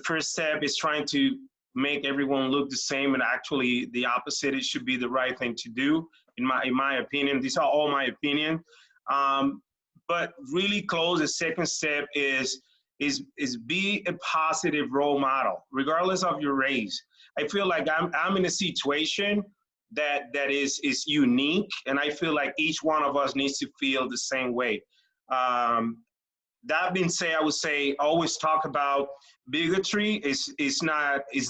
first step is trying to make everyone look the same, and actually the opposite, it should be the right thing to do. in my opinion. These are all my opinion. But really close, the second step is be a positive role model, regardless of your race. I feel like I'm in a situation that is unique, and I feel like each one of us needs to feel the same way. That being said, I would say always talk about bigotry is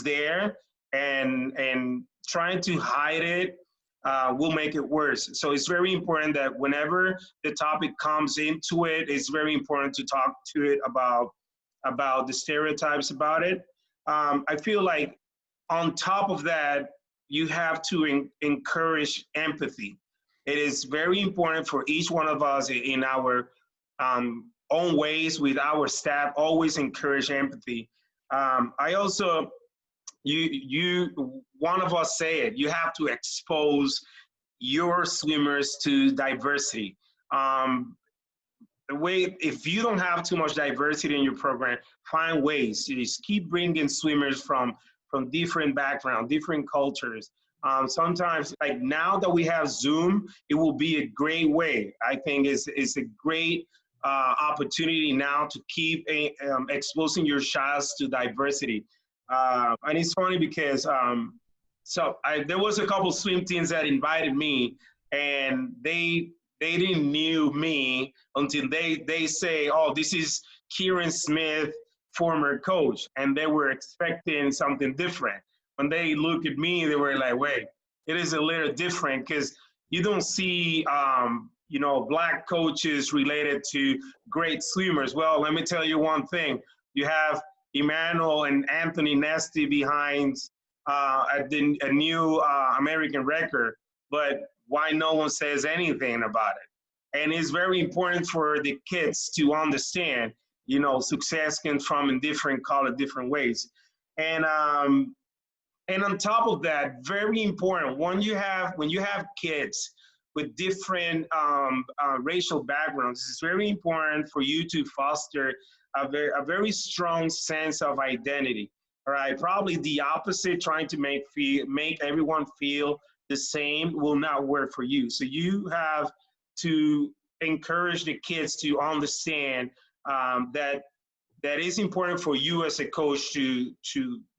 there, and trying to hide it will make it worse. So it's very important that whenever the topic comes into it, it's very important to talk to it about the stereotypes about it. I feel like on top of that, you have to encourage empathy. It is very important for each one of us in our own ways with our staff, always encourage empathy. I also, one of us said, you have to expose your swimmers to diversity. If you don't have too much diversity in your program, find ways. Just keep bringing swimmers from different backgrounds, different cultures. Sometimes, like now that we have Zoom, it will be a great way. I think it's a great opportunity now to keep exposing your child to diversity. And it's funny because there was a couple swim teams that invited me, and they didn't knew me until they say, oh, this is Kieran Smith, former coach, and they were expecting something different. When they look at me, they were like, wait, it is a little different, because you don't see Black coaches related to great swimmers. Well, let me tell you one thing. You have Emmanuel and Anthony Nesty behind a new American record, but why no one says anything about it? And it's very important for the kids to understand, success can come in different ways. And on top of that, very important, when you have kids with different racial backgrounds, it's very important for you to foster a very strong sense of identity. All right, probably the opposite, trying to make everyone feel the same will not work for you. So you have to encourage the kids to understand that is important for you as a coach to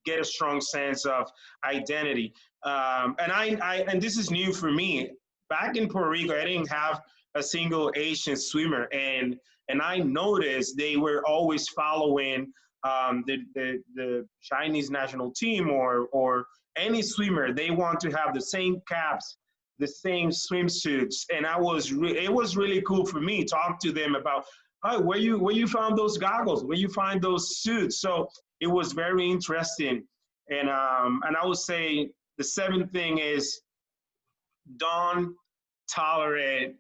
get a strong sense of identity. And this is new for me. Back in Puerto Rico, I didn't have a single Asian swimmer, and I noticed they were always following the Chinese national team or any swimmer. They want to have the same caps, the same swimsuits, and it was really cool for me to talk to them about, oh, where you found those goggles, where you find those suits. So it was very interesting, and I would say the seventh thing is don't tolerate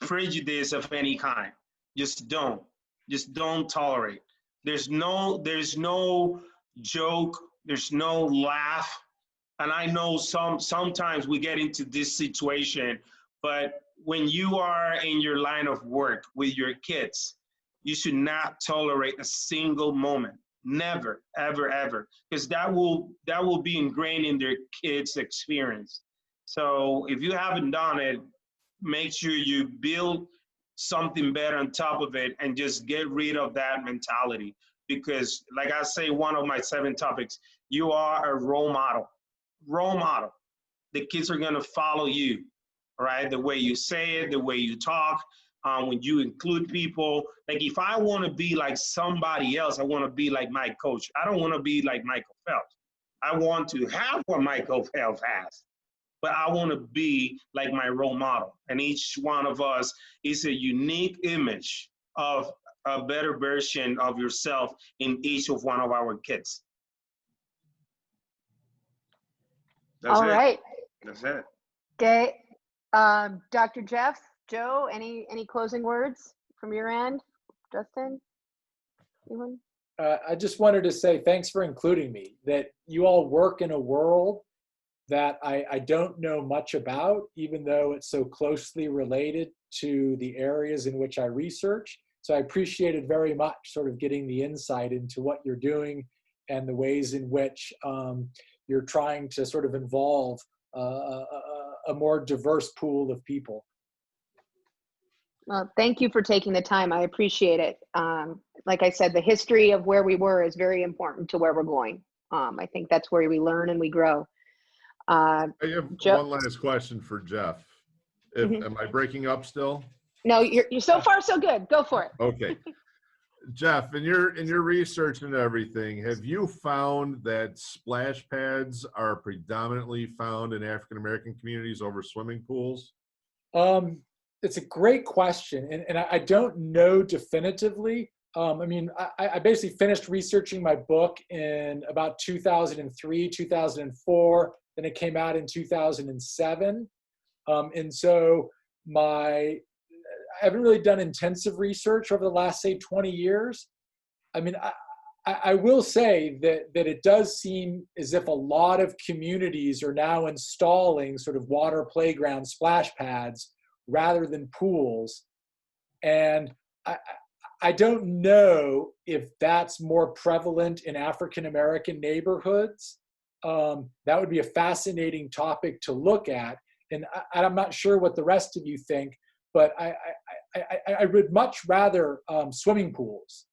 prejudice of any kind. Just don't tolerate. There's no joke, there's no laugh. And I know sometimes we get into this situation, but when you are in your line of work with your kids, you should not tolerate a single moment. Never, ever, ever. Because that will be ingrained in their kids' experience. So if you haven't done it, make sure you build something better on top of it and just get rid of that mentality. Because like I say, one of my 7 topics, you are a role model. Role model. The kids are going to follow you, right? The way you say it, the way you talk, when you include people. Like if I want to be like somebody else, I want to be like my coach. I don't want to be like Michael Phelps. I want to have what Michael Phelps has, but I want to be like my role model. And each one of us is a unique image of a better version of yourself in each of one of our kids. That's
All right.
That's it.
Okay. Dr. Jeff, Joe, any closing words from your end? Justin? Anyone?
I just wanted to say thanks for including me, that you all work in a world that I don't know much about, even though it's so closely related to the areas in which I research. So I appreciated very much sort of getting the insight into what you're doing and the ways in which you're trying to sort of involve a more diverse pool of people.
Well, thank you for taking the time. I appreciate it. Like I said, the history of where we were is very important to where we're going. I think that's where we learn and we grow.
I have
Joe,
one last question for Jeff. Am I breaking up still?
no, you're so far so good. Go for it.
Okay. Jeff, in your research and everything, have you found that splash pads are predominantly found in African American communities over swimming pools?
It's a great question, and I don't know definitively. I mean, I basically finished researching my book in about 2003, 2004. Then it came out in 2007. And so I haven't really done intensive research over the last, say, 20 years. I mean, I will say that it does seem as if a lot of communities are now installing sort of water playground splash pads rather than pools. And I don't know if that's more prevalent in African American neighborhoods. That would be a fascinating topic to look at. And I'm not sure what the rest of you think, but I would much rather swimming pools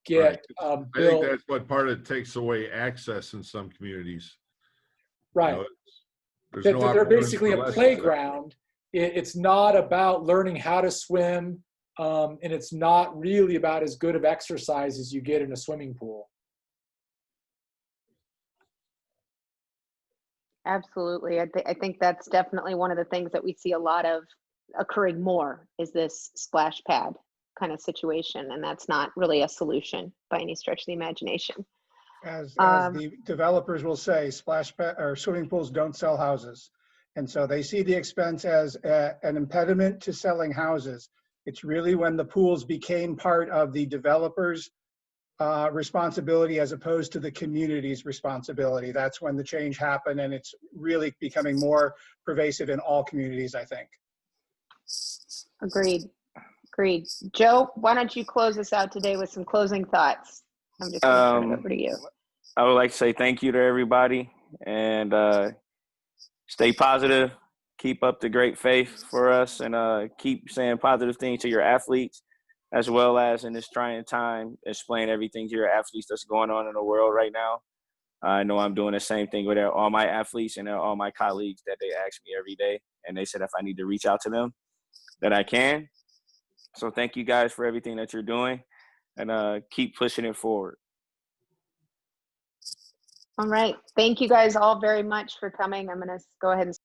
get
I
built.
think that's what part of it takes away access in some communities.
Right.
There's
They're
no
basically a
opportunity for
playground. It's not about learning how to swim, and it's not really about as good of exercise as you get in a swimming pool.
Absolutely. I think that's definitely one of the things that we see a lot of occurring more is this splash pad kind of situation. And that's not really a solution by any stretch of the imagination.
As the developers will say, splash pad or swimming pools don't sell houses. And so they see the expense as an impediment to selling houses. It's really when the pools became part of the developer's responsibility as opposed to the community's responsibility. That's when the change happened, and it's really becoming more pervasive in all communities, I think.
Agreed. Joe, why don't you close us out today with some closing thoughts? I'm just going to turn it over to you.
I would like to say thank you to everybody, and stay positive. Keep up the great faith for us, and keep saying positive things to your athletes, as well as in this trying time, explain everything to your athletes that's going on in the world right now. I know I'm doing the same thing with all my athletes and all my colleagues that they ask me every day, and they said if I need to reach out to them, that I can. So thank you guys for everything that you're doing, and keep pushing it forward.
All right. Thank you guys all very much for coming. I'm going to go ahead and